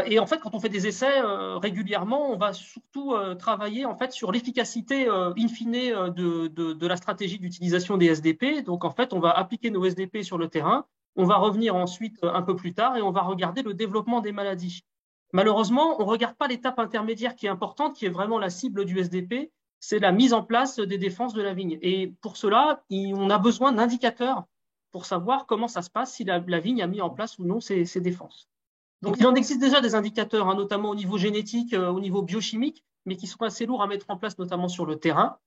Et en fait, quand on fait des essais régulièrement, on va surtout travailler en fait sur l'efficacité in fine de la stratégie d'utilisation des SDP. Donc en fait, on va appliquer nos SDP sur le terrain, on va revenir ensuite un peu plus tard et on va regarder le développement des maladies. Malheureusement, on ne regarde pas l'étape intermédiaire qui est importante, qui est vraiment la cible du SDP, c'est la mise en place des défenses de la vigne. Et pour cela, on a besoin d'indicateurs pour savoir comment ça se passe, si la vigne a mis en place ou non ses défenses. Donc, il en existe déjà des indicateurs, notamment au niveau génétique, au niveau biochimique, mais qui sont assez lourds à mettre en place, notamment sur le terrain.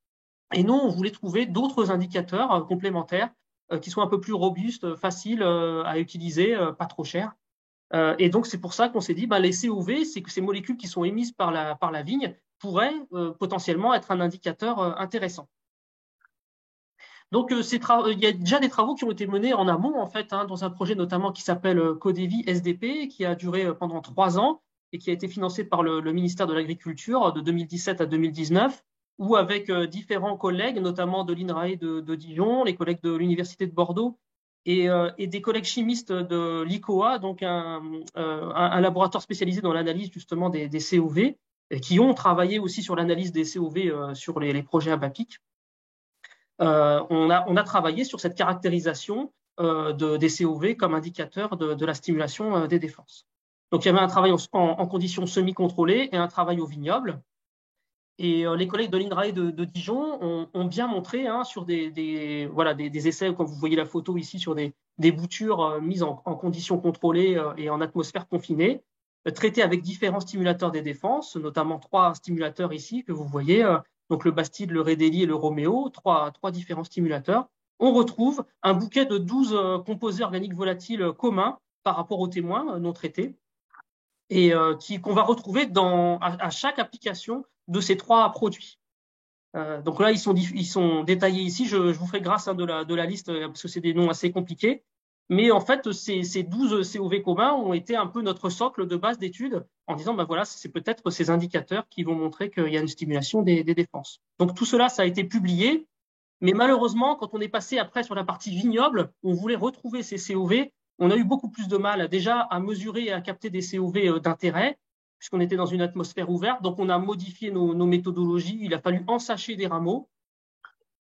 Et nous, on voulait trouver d'autres indicateurs complémentaires qui sont un peu plus robustes, faciles à utiliser, pas trop chers. Et donc, c'est pour ça qu'on s'est dit, les COV, c'est que ces molécules qui sont émises par la vigne pourraient potentiellement être un indicateur intéressant. Donc, il y a déjà des travaux qui ont été menés en amont, en fait, dans un projet notamment qui s'appelle Codevi SDP, qui a duré pendant 3 ans et qui a été financé par le ministère de l'Agriculture de 2017 à 2019, où avec différents collègues, notamment de l'INRAE de Dijon, les collègues de l'Université de Bordeaux et des collègues chimistes de l'ICOA, donc un laboratoire spécialisé dans l'analyse justement des COV, qui ont travaillé aussi sur l'analyse des COV sur les projets ABAPIC. On a travaillé sur cette caractérisation des COV comme indicateur de la stimulation des défenses. Donc, il y avait un travail en conditions semi-contrôlées et un travail au vignoble. Et les collègues de l'INRAE de Dijon ont bien montré sur des essais, comme vous voyez la photo ici, sur des boutures mises en conditions contrôlées et en atmosphère confinée, traitées avec différents stimulateurs des défenses, notamment 3 stimulateurs ici que vous voyez, donc le Bastide, le Redeli et le Roméo, 3 différents stimulateurs. On retrouve un bouquet de 12 composés organiques volatiles communs par rapport aux témoins non traités et qu'on va retrouver à chaque application de ces 3 produits. Donc là, ils sont détaillés ici. Je vous ferai grâce de la liste parce que c'est des noms assez compliqués. Mais en fait, ces 12 COV communs ont été un peu notre socle de base d'études en disant, voilà, c'est peut-être ces indicateurs qui vont montrer qu'il y a une stimulation des défenses. Donc tout cela, ça a été publié. Mais malheureusement, quand on est passé après sur la partie vignoble, on voulait retrouver ces COV. On a eu beaucoup plus de mal déjà à mesurer et à capter des COV d'intérêt, puisqu'on était dans une atmosphère ouverte. Donc, on a modifié nos méthodologies. Il a fallu ensacher des rameaux.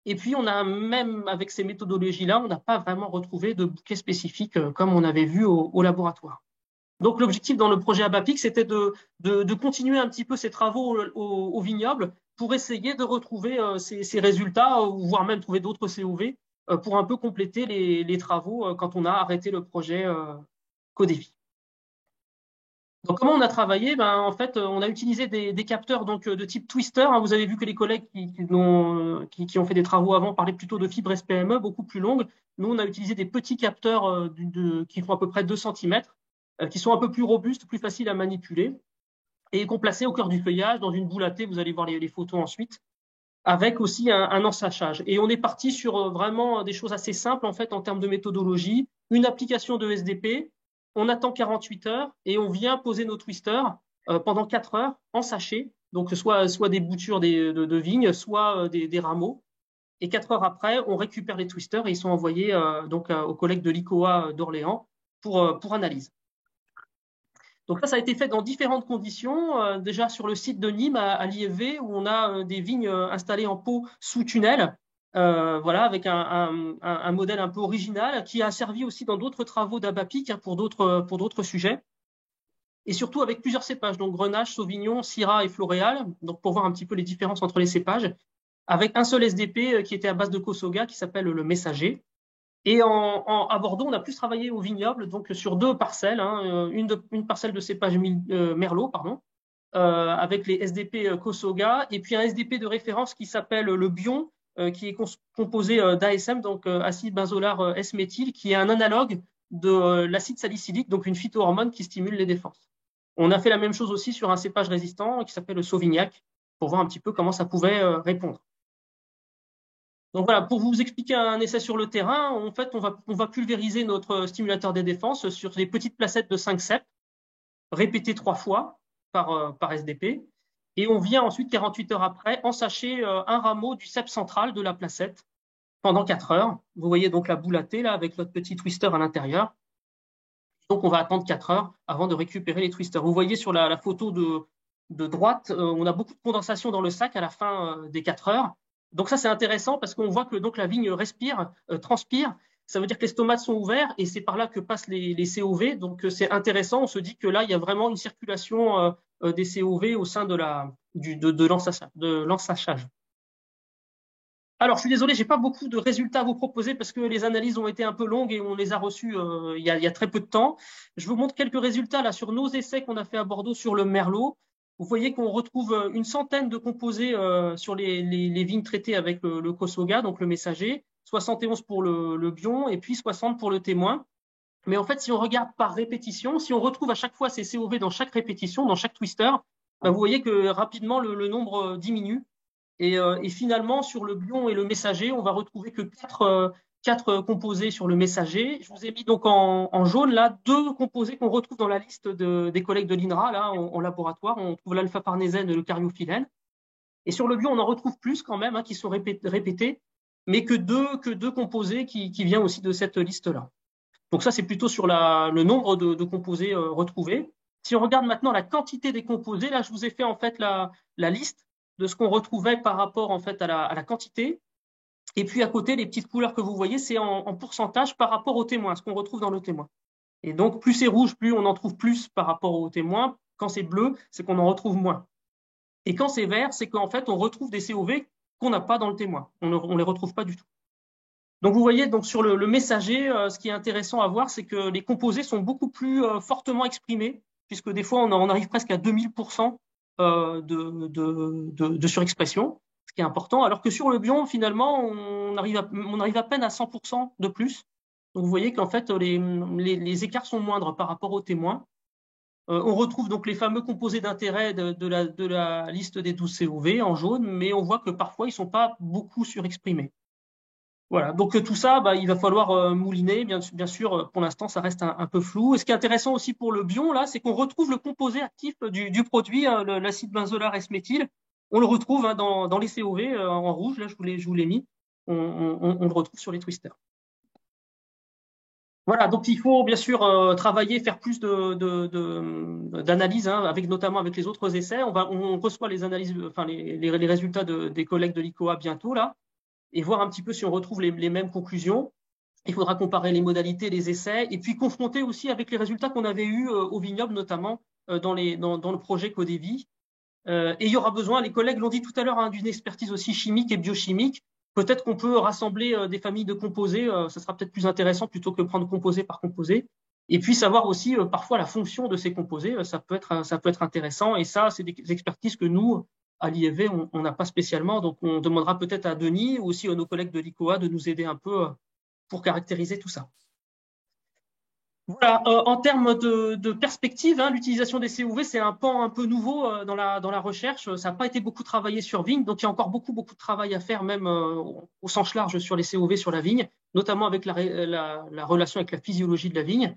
Et puis, même avec ces méthodologies-là, on n'a pas vraiment retrouvé de bouquet spécifique comme on avait vu au laboratoire. Donc, l'objectif dans le projet ABAPIC, c'était de continuer un petit peu ces travaux au vignoble pour essayer de retrouver ces résultats, voire même trouver d'autres COV pour un peu compléter les travaux quand on a arrêté le projet Codevi. Donc, comment on a travaillé? En fait, on a utilisé des capteurs de type twister. Vous avez vu que les collègues qui ont fait des travaux avant parlaient plutôt de fibres SPME, beaucoup plus longues. Nous, on a utilisé des petits capteurs qui font à peu près 2 cm, qui sont un peu plus robustes, plus faciles à manipuler, et qu'on plaçait au cœur du feuillage dans une boule à thé. Vous allez voir les photos ensuite, avec aussi un ensachage. Et on est parti sur vraiment des choses assez simples en fait en termes de méthodologie. Une application de SDP. On attend 48 heures et on vient poser nos twisters pendant 4 heures en sachet, donc soit des boutures de vignes, soit des rameaux. Et 4 heures après, on récupère les twisters et ils sont envoyés aux collègues de l'ICOA d'Orléans pour analyse. Donc là, ça a été fait dans différentes conditions. Déjà sur le site de Nîmes à l'IFV, où on a des vignes installées en pot sous tunnel. Avec un modèle un peu original qui a servi aussi dans d'autres travaux d'ABAPIC pour d'autres sujets. Et surtout avec plusieurs cépages, donc Grenache, Sauvignon, Syrah et Floréal, donc pour voir un petit peu les différences entre les cépages, avec un seul SDP qui était à base de Kosoga qui s'appelle le Messager. Et à Bordeaux, on a plus travaillé au vignoble, donc sur 2 parcelles, une parcelle de cépage Merlot, avec les SDP Kosoga, et puis un SDP de référence qui s'appelle le Bion, qui est composé d'ASM, donc acide benzolar S-méthyle, qui est un analogue de l'acide salicylique, donc une phytohormone qui stimule les défenses. On a fait la même chose aussi sur un cépage résistant qui s'appelle le Sauvignac, pour voir un petit peu comment ça pouvait répondre. Donc voilà, pour vous expliquer un essai sur le terrain, en fait, on va pulvériser notre stimulateur des défenses sur des petites placettes de 5 cep, répétées 3 fois par SDP. Et on vient ensuite, 48 heures après, ensacher un rameau du cep central de la placette pendant 4 heures. Vous voyez donc la boule à thé là, avec notre petit twister à l'intérieur. Donc on va attendre 4 heures avant de récupérer les twisters. Vous voyez sur la photo de droite, on a beaucoup de condensation dans le sac à la fin des 4 heures. Donc ça, c'est intéressant parce qu'on voit que donc, la vigne respire, transpire. Ça veut dire que les stomates sont ouverts et c'est par là que passent les COV. Donc c'est intéressant. On se dit que là, il y a vraiment une circulation des COV au sein de l'ensachage. Alors, je suis désolé, je n'ai pas beaucoup de résultats à vous proposer parce que les analyses ont été un peu longues et on les a reçues il y a très peu de temps. Je vous montre quelques résultats là sur nos essais qu'on a fait à Bordeaux sur le Merlot. vous voyez qu'on retrouve une centaine de composés sur les vignes traitées avec le Kosoga, donc le messager, 71 pour le bion et puis 60 pour le témoin. Mais en fait, si on regarde par répétition, si on retrouve à chaque fois ces COV dans chaque répétition, dans chaque twister, vous voyez que rapidement le nombre diminue. Et finalement, sur le bion et le messager, on va retrouver que quatre composés sur le messager. Je vous ai mis donc en jaune là 2 composés qu'on retrouve dans la liste des collègues de l'INRA là en laboratoire. On trouve l'alpha-parnésène et le cariophyllène. Et sur le bion, on en retrouve plus quand même qui sont répétés, mais que deux composés qui viennent aussi de cette liste-là. Donc ça, c'est plutôt sur le nombre de composés retrouvés. Si on regarde maintenant la quantité des composés, là, je vous ai fait en fait la liste de ce qu'on retrouvait par rapport en fait à la quantité. Et puis à côté, les petites couleurs que vous voyez, c'est en pourcentage par rapport au témoin, ce qu'on retrouve dans le témoin. Et donc, plus c'est rouge, plus on en trouve plus par rapport au témoin. Quand c'est bleu, c'est qu'on en retrouve moins. Et quand c'est vert, c'est qu'en fait, on retrouve des COV qu'on n'a pas dans le témoin. On ne les retrouve pas du tout. Donc, vous voyez, donc sur le messager, ce qui est intéressant à voir, c'est que les composés sont beaucoup plus fortement exprimés, puisque des fois, on arrive presque à 2000% de surexpression, ce qui est important, alors que sur le bion, finalement, on arrive à peine à 100% de plus. Donc, vous voyez qu'en fait, les écarts sont moindres par rapport aux témoins. On retrouve donc les fameux composés d'intérêt de la liste des 12 COV en jaune, mais on voit que parfois, ils ne sont pas beaucoup surexprimés. Voilà, donc tout ça, il va falloir mouliner. Bien sûr, pour l'instant, ça reste un peu flou. Et ce qui est intéressant aussi pour le bion, là, c'est qu'on retrouve le composé actif du produit, l'acide benzolar S-méthyle. On le retrouve dans les COV en rouge, là, je vous l'ai mis. On le retrouve sur les twisters. Voilà, donc il faut bien sûr travailler, faire plus d'analyses, notamment avec les autres essais. On reçoit les analyses, enfin les résultats des collègues de l'ICOA bientôt, là, et voir un petit peu si on retrouve les mêmes conclusions. Il faudra comparer les modalités, les essais, et puis confronter aussi avec les résultats qu'on avait eus au vignoble, notamment dans le projet Codévi. Et il y aura besoin, les collègues l'ont dit tout à l'heure, d'une expertise aussi chimique et biochimique. Peut-être qu'on peut rassembler des familles de composés, ça sera peut-être plus intéressant plutôt que prendre composé par composé. Et puis savoir aussi parfois la fonction de ces composés, ça peut être intéressant. Et ça, c'est des expertises que nous, à l'IFV, on n'a pas spécialement. Donc, on demandera peut-être à Denis ou aussi à nos collègues de l'ICOA de nous aider un peu pour caractériser tout ça. Voilà, en termes de perspective, l'utilisation des COV, c'est un pan un peu nouveau dans la recherche. Ça n'a pas été beaucoup travaillé sur vigne, donc il y a encore beaucoup de travail à faire, même au sens large sur les COV sur la vigne, notamment avec la relation avec la physiologie de la vigne.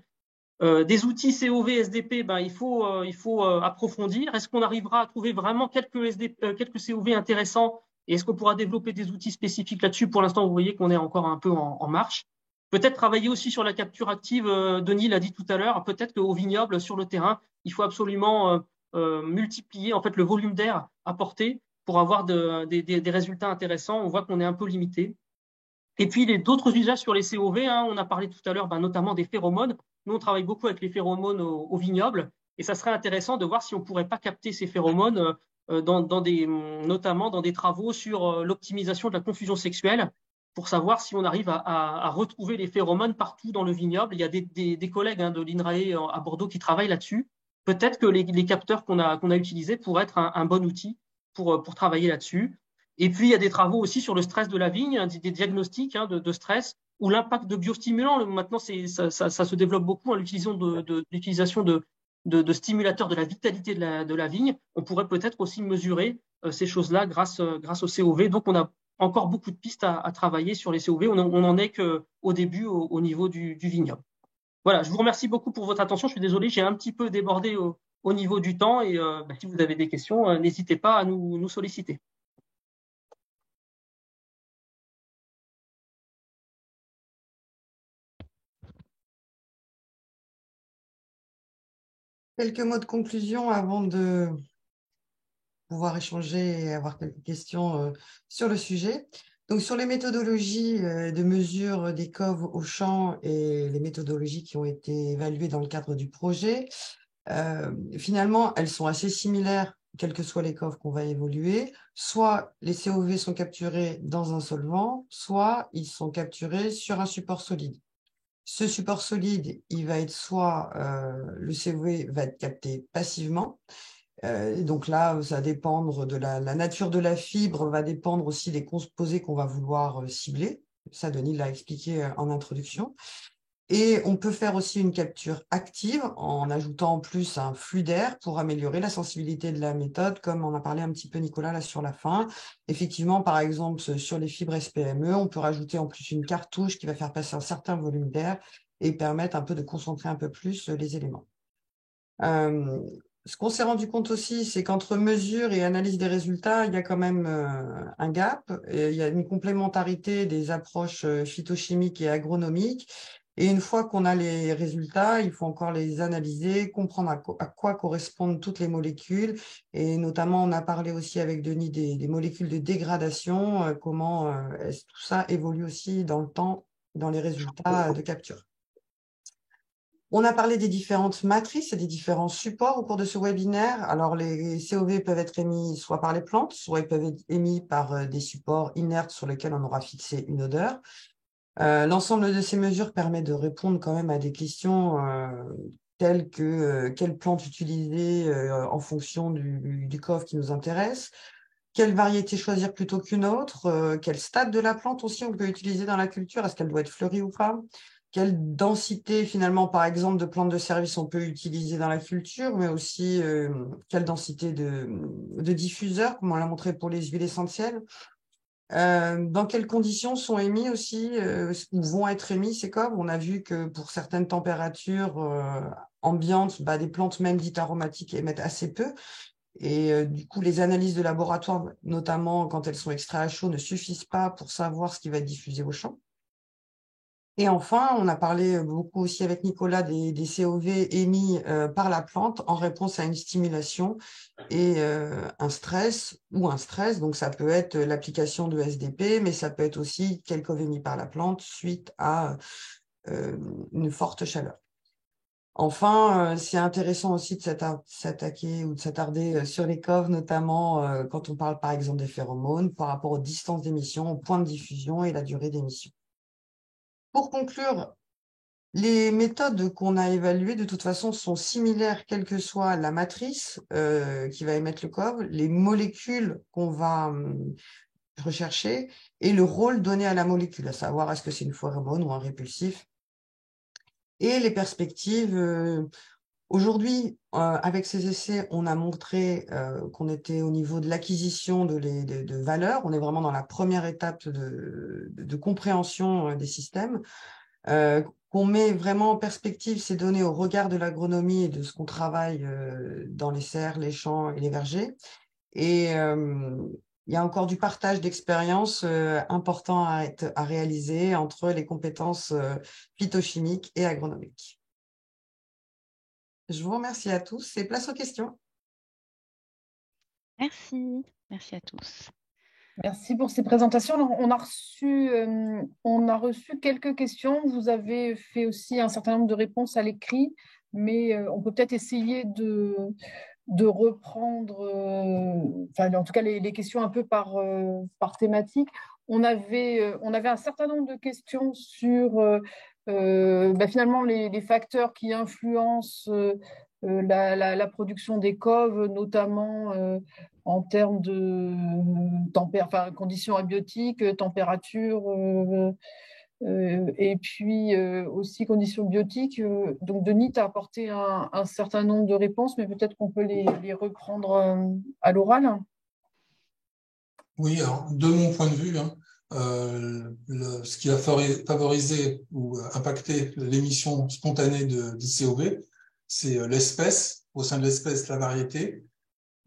Des outils COV, SDP, il faut approfondir. Est-ce qu'on arrivera à trouver vraiment quelques COV intéressants et est-ce qu'on pourra développer des outils spécifiques là-dessus? Pour l'instant, vous voyez qu'on est encore un peu en marche. Peut-être travailler aussi sur la capture active, Denis l'a dit tout à l'heure, peut-être qu'au vignoble, sur le terrain, il faut absolument multiplier en fait, le volume d'air apporté pour avoir des résultats intéressants. On voit qu'on est un peu limité. Et puis, d'autres usages sur les COV, on a parlé tout à l'heure notamment des phéromones. Nous, on travaille beaucoup avec les phéromones au vignoble et ça serait intéressant de voir si on ne pourrait pas capter ces phéromones notamment dans des travaux sur l'optimisation de la confusion sexuelle pour savoir si on arrive à retrouver les phéromones partout dans le vignoble. Il y a des collègues de l'INRAE à Bordeaux qui travaillent là-dessus. Peut-être que les capteurs qu'on a utilisés pourraient être un bon outil pour travailler là-dessus. Et puis, il y a des travaux aussi sur le stress de la vigne, des diagnostics de stress ou l'impact de biostimulants. Maintenant, ça se développe beaucoup l'utilisation de stimulateurs de la vitalité de la vigne. On pourrait peut-être aussi mesurer ces choses-là grâce au COV. Donc, on a encore beaucoup de pistes à travailler sur les COV. On n'en est qu'au début au niveau du vignoble. Voilà, je vous remercie beaucoup pour votre attention. Je suis désolé, j'ai un petit peu débordé au niveau du temps. Et si vous avez des questions, n'hésitez pas à nous solliciter. Quelques mots de conclusion avant de pouvoir échanger et avoir quelques questions sur le sujet. Donc, sur les méthodologies de mesure des COV au champ et les méthodologies qui ont été évaluées dans le cadre du projet, finalement, elles sont assez similaires, quels que soient les COV qu'on va évoluer. Soit les COV sont capturés dans un solvant, soit ils sont capturés sur un support solide. Ce support solide, il va être soit le COV va être capté passivement, Donc là, ça va dépendre de la nature de la fibre, va dépendre aussi des composés qu'on va vouloir cibler. Ça, Denis l'a expliqué en introduction. Et on peut faire aussi une capture active en ajoutant en plus un flux d'air pour améliorer la sensibilité de la méthode, comme on a parlé un petit peu Nicolas là sur la fin. Effectivement, par exemple, sur les fibres SPME, on peut rajouter en plus une cartouche qui va faire passer un certain volume d'air et permettre un peu de concentrer un peu plus les éléments. Ce qu'on s'est rendu compte aussi, c'est qu'entre mesure et analyse des résultats, il y a quand même un gap. Et il y a une complémentarité des approches phytochimiques et agronomiques. Et une fois qu'on a les résultats, il faut encore les analyser, comprendre à quoi correspondent toutes les molécules. Et notamment, on a parlé aussi avec Denis des molécules de dégradation, comment tout ça évolue aussi dans le temps, dans les résultats de capture. On a parlé des différentes matrices et des différents supports au cours de ce webinaire. Alors, les COV peuvent être émis soit par les plantes, soit ils peuvent être émis par des supports inertes sur lesquels on aura fixé une odeur. L'ensemble de ces mesures permet de répondre quand même à des questions telles que quelle plante utiliser en fonction du COV qui nous intéresse, quelle variété choisir plutôt qu'une autre, quel stade de la plante aussi on peut utiliser dans la culture, est-ce qu'elle doit être fleurie ou pas, quelle densité finalement par exemple de plantes de service on peut utiliser dans la culture, mais aussi quelle densité de diffuseurs, comme on l'a montré pour les huiles essentielles. Dans quelles conditions sont émis aussi, ou vont être émis ces COV? On a vu que pour certaines températures ambiantes, des plantes même dites aromatiques émettent assez peu. Et du coup, les analyses de laboratoire, notamment quand elles sont extraites à chaud, ne suffisent pas pour savoir ce qui va être diffusé au champ. Et enfin, on a parlé beaucoup aussi avec Nicolas des COV émis par la plante en réponse à une stimulation et un stress. Donc, ça peut être l'application de SDP, mais ça peut être aussi quel COV émis par la plante suite à une forte chaleur. Enfin, c'est intéressant aussi de s'attaquer ou de s'attarder sur les COV, notamment quand on parle par exemple des phéromones, par rapport aux distances d'émission, au point de diffusion et la durée d'émission. Pour conclure, les méthodes qu'on a évaluées, de toute façon, sont similaires, quelle que soit la matrice qui va émettre le COV, les molécules qu'on va rechercher et le rôle donné à la molécule, à savoir est-ce que c'est une phéromone ou un répulsif. Et les perspectives, aujourd'hui, avec ces essais, on a montré qu'on était au niveau de l'acquisition de valeurs. On est vraiment dans la première étape de compréhension des systèmes. Qu'on met vraiment en perspective ces données au regard de l'agronomie et de ce qu'on travaille dans les serres, les champs et les vergers. Et il y a encore du partage d'expériences important à réaliser entre les compétences phytochimiques et agronomiques. Je vous remercie à tous et place aux questions. Merci. Merci à tous. Merci pour ces présentations. Alors, on a reçu quelques questions. Vous avez fait aussi un certain nombre de réponses à l'écrit, mais on peut peut-être essayer de reprendre, en tout cas les questions un peu par thématique. On avait un certain nombre de questions sur finalement les facteurs qui influencent la production des COV, notamment en termes de conditions abiotiques, température, et puis aussi conditions biotiques. Donc, Denis t'a apporté un certain nombre de réponses, mais peut-être qu'on peut les reprendre à l'oral. Oui, alors, de mon point de vue, ce qui a favorisé ou impacté l'émission spontanée d'ICOV, c'est l'espèce, au sein de l'espèce, la variété,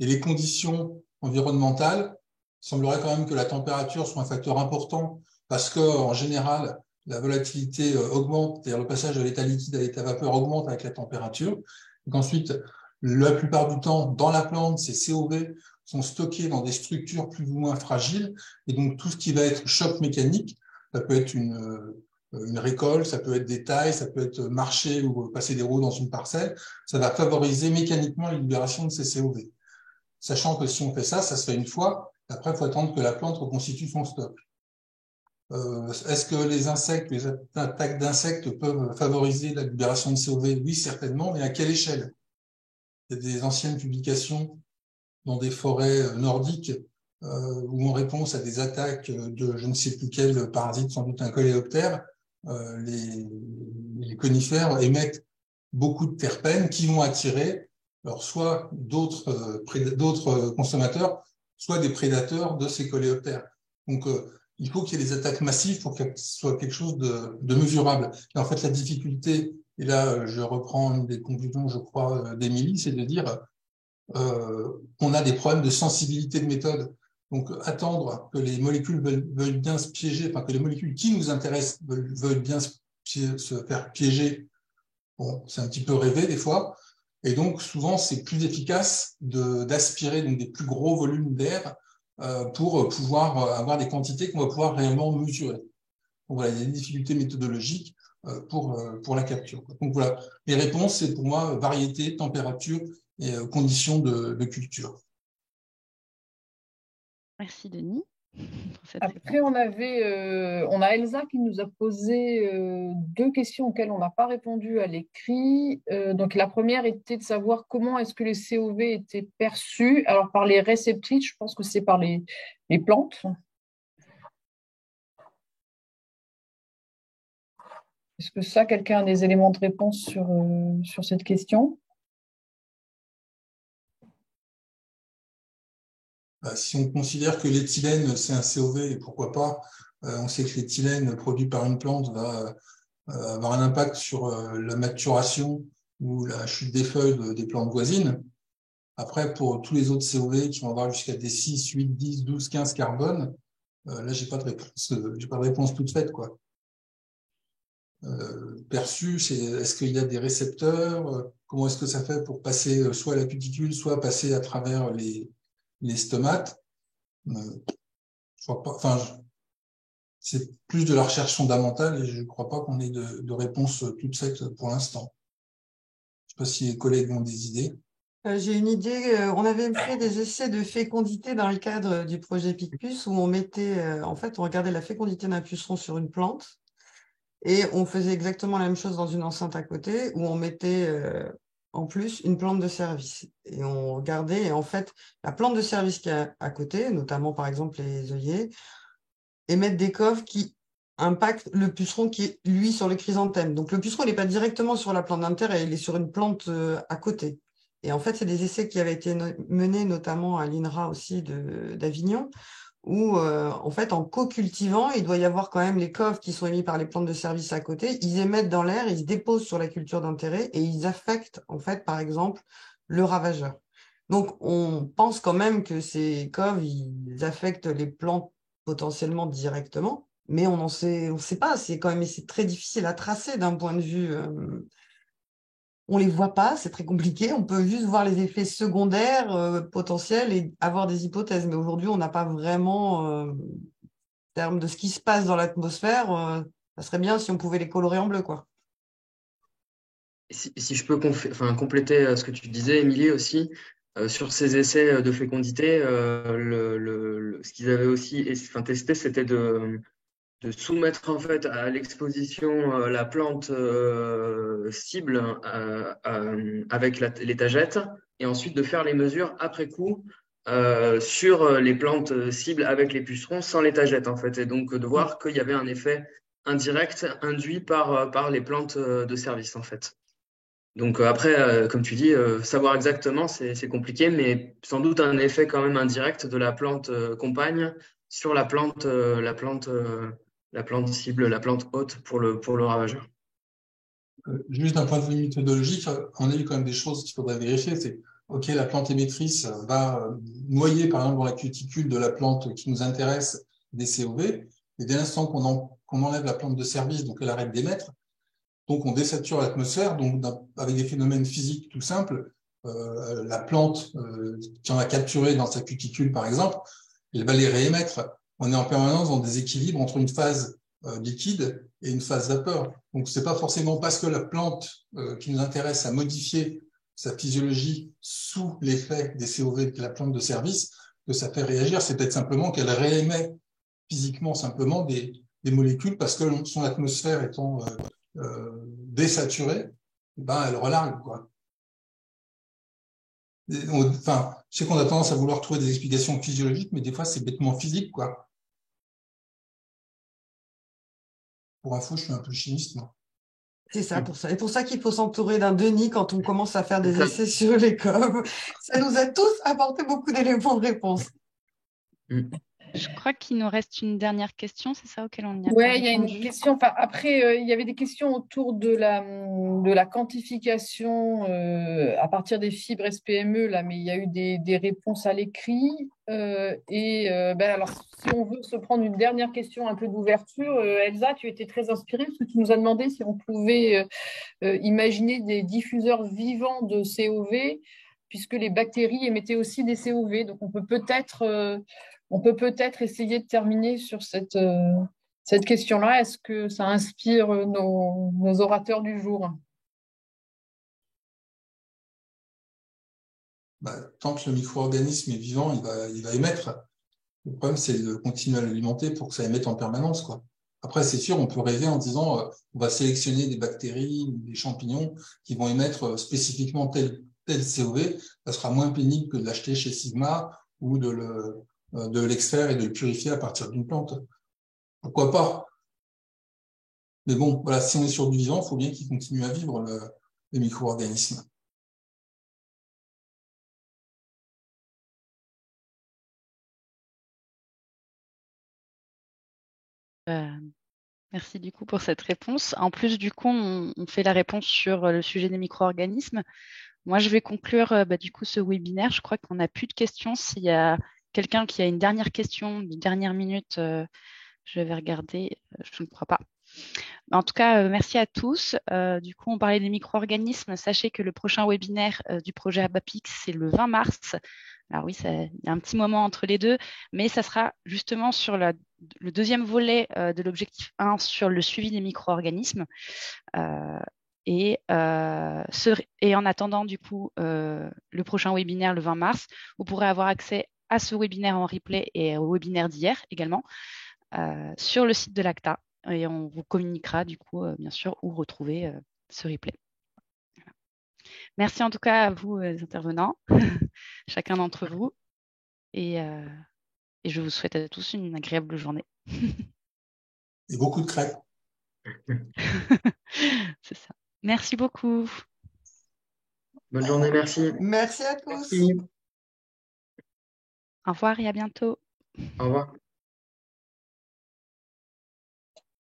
et les conditions environnementales. Il semblerait quand même que la température soit un facteur important parce qu'en général, la volatilité augmente, c'est-à-dire le passage de l'état liquide à l'état vapeur augmente avec la température. Donc ensuite, la plupart du temps, dans la plante, ces COV sont stockés dans des structures plus ou moins fragiles. Et donc, tout ce qui va être choc mécanique, ça peut être une récolte, ça peut être des tailles, ça peut être marcher ou passer des roues dans une parcelle. Ça va favoriser mécaniquement la libération de ces COV. Sachant que si on fait ça, ça se fait une fois. Après, il faut attendre que la plante reconstitue son stock. Est-ce que les insectes, les attaques d'insectes peuvent favoriser la libération de COV? Oui, certainement, mais à quelle échelle? Il y a des anciennes publications dans des forêts nordiques où en réponse à des attaques de je ne sais plus quel parasite, sans doute un coléoptère, les conifères émettent beaucoup de terpènes qui vont attirer alors soit d'autres consommateurs, soit des prédateurs de ces coléoptères. Donc, il faut qu'il y ait des attaques massives pour que ce soit quelque chose de mesurable. Et en fait, la difficulté, et là, je reprends une des conclusions, je crois, d'Émilie, c'est de dire qu'on a des problèmes de sensibilité de méthode. Donc, attendre que les molécules veuillent bien se piéger, enfin, que les molécules qui nous intéressent veulent bien se faire piéger, bon, c'est un petit peu rêvé des fois. Et donc, souvent, c'est plus efficace d'aspirer donc des plus gros volumes d'air pour pouvoir avoir des quantités qu'on va pouvoir réellement mesurer. Donc voilà, il y a des difficultés méthodologiques pour la capture. Donc voilà, les réponses, c'est pour moi variété, température et conditions de culture. Merci Denis. Pour cette Après, on a Elsa qui nous a posé deux questions auxquelles on n'a pas répondu à l'écrit. Donc, la première était de savoir comment est-ce que les COV étaient perçus. Alors, par les réceptrices, je pense que c'est par les plantes. Est-ce que ça, quelqu'un a des éléments de réponse sur cette question? Si on considère que l'éthylène, c'est un COV, et pourquoi pas, on sait que l'éthylène produit par une plante va avoir un impact sur la maturation ou la chute des feuilles des plantes voisines. Après, pour tous les autres COV qui vont avoir jusqu'à des 6, 8, 10, 12, 15 carbone, là, j'ai pas de réponse toute faite, quoi. Perçu, c'est est-ce qu'il y a des récepteurs, comment est-ce que ça fait pour passer soit à la cuticule, soit passer à travers les stomates. Je crois pas, enfin, c'est plus de la recherche fondamentale et je ne crois pas qu'on ait de réponse toute faite pour l'instant. Je ne sais pas si les collègues ont des idées. J'ai une idée. On avait fait des essais de fécondité dans le cadre du projet Picpus où on mettait, en fait, on regardait la fécondité d'un puceron sur une plante et on faisait exactement la même chose dans une enceinte à côté où on mettait en plus une plante de service. Et on regardait, et en fait, la plante de service qui est à côté, notamment par exemple les œillets, émettent des coves qui impactent le puceron qui est, lui, sur les chrysanthèmes. Donc le puceron, il n'est pas directement sur la plante d'intérêt, il est sur une plante à côté. Et en fait, c'est des essais qui avaient été menés notamment à l'INRA aussi d'Avignon, où en fait, en co-cultivant, il doit y avoir quand même les coves qui sont émis par les plantes de service à côté. Ils émettent dans l'air, ils se déposent sur la culture d'intérêt et ils affectent, en fait, par exemple, le ravageur. Donc, on pense quand même que ces coves, ils affectent les plantes potentiellement directement, mais on sait pas. C'est quand même, c'est très difficile à tracer d'un point de vue. On les voit pas, c'est très compliqué. On peut juste voir les effets secondaires potentiels et avoir des hypothèses. Mais aujourd'hui, on n'a pas vraiment, en termes de ce qui se passe dans l'atmosphère, ça serait bien si on pouvait les colorer en bleu, quoi. Si je peux compléter ce que tu disais, Émilie, aussi, sur ces essais de fécondité, ce qu'ils avaient aussi testé, c'était de soumettre en fait à l'exposition la plante cible avec l'étagette et ensuite de faire les mesures après coup sur les plantes cibles avec les pucerons sans l'étagette en fait, et donc de voir qu'il y avait un effet indirect induit par les plantes de service en fait. Donc après, comme tu dis, savoir exactement, c'est compliqué, mais sans doute un effet quand même indirect de la plante compagne sur la plante cible, la plante hôte pour le ravageur. Juste d'un point de vue méthodologique, on a eu quand même des choses qu'il faudrait vérifier. C'est, OK, la plante émettrice va noyer, par exemple, dans la cuticule de la plante qui nous intéresse des COV. Et dès l'instant qu'on enlève la plante de service, donc elle arrête d'émettre, donc on désature l'atmosphère, donc avec des phénomènes physiques tout simples, la plante qui en a capturé dans sa cuticule, par exemple, elle va les réémettre. On est en permanence dans des équilibres entre une phase liquide et une phase vapeur. Donc c'est pas forcément parce que la plante qui nous intéresse a modifié sa physiologie sous l'effet des COV de la plante de service que ça fait réagir. C'est peut-être simplement qu'elle réémet physiquement simplement des molécules parce que son atmosphère étant désaturée, ben elle relargue, quoi. Enfin, je sais qu'on a tendance à vouloir trouver des explications physiologiques, mais des fois, c'est bêtement physique, quoi. Pour info, je suis un peu chimiste, moi. C'est ça, et pour ça qu'il faut s'entourer d'un Denis quand on commence à faire des essais sur les COV. Ça nous a tous apporté beaucoup d'éléments de réponse. Je crois qu'il nous reste une dernière question, c'est ça, auquel on n'y a pas Oui, il y a une répondu. question. Enfin, après, il y avait des questions autour de la quantification à partir des fibres SPME, là, mais il y a eu des réponses à l'écrit. Alors, si on veut se prendre une dernière question un peu d'ouverture, Elsa, tu étais très inspirée parce que tu nous as demandé si on pouvait imaginer des diffuseurs vivants de COV, puisque les bactéries émettaient aussi des COV. Donc, on peut peut-être essayer de terminer sur cette question-là. Est-ce que ça inspire nos orateurs du jour? Tant que le micro-organisme est vivant, il va émettre. Le problème, c'est de continuer à l'alimenter pour que ça émette en permanence, quoi. Après, c'est sûr, on peut rêver en disant on va sélectionner des bactéries ou des champignons qui vont émettre spécifiquement tel COV. Ça sera moins pénible que de l'acheter chez Sigma ou de l'extraire et de le purifier à partir d'une plante. Pourquoi pas? Mais bon, voilà, si on est sur du vivant, il faut bien qu'il continue à vivre, les micro-organismes. Merci du coup pour cette réponse. En plus, du coup, on fait la réponse sur le sujet des micro-organismes. Moi, je vais conclure du coup ce webinaire. Je crois qu'on n'a plus de questions. S'il y a quelqu'un qui a une dernière question, une dernière minute, je vais regarder. Je ne crois pas. En tout cas, merci à tous. Du coup, on parlait des micro-organismes. Sachez que le prochain webinaire du projet ABAPIC, c'est le 20 mars. Alors oui, il y a un petit moment entre les deux, mais ça sera justement sur le deuxième volet de l'objectif 1 sur le suivi des micro-organismes. Et en attendant, du coup, le prochain webinaire le 20 mars, vous pourrez avoir accès à ce webinaire en replay et au webinaire d'hier également sur le site de l'ACTA. Et on vous communiquera, du coup, bien sûr, où retrouver ce replay. Voilà. Merci en tout cas à vous, les intervenants, chacun d'entre vous. Et je vous souhaite à tous une agréable journée. Et beaucoup de crêpes. C'est ça. Merci beaucoup. Bonne journée, merci. Merci à tous. Merci. Au revoir et à bientôt. Au revoir.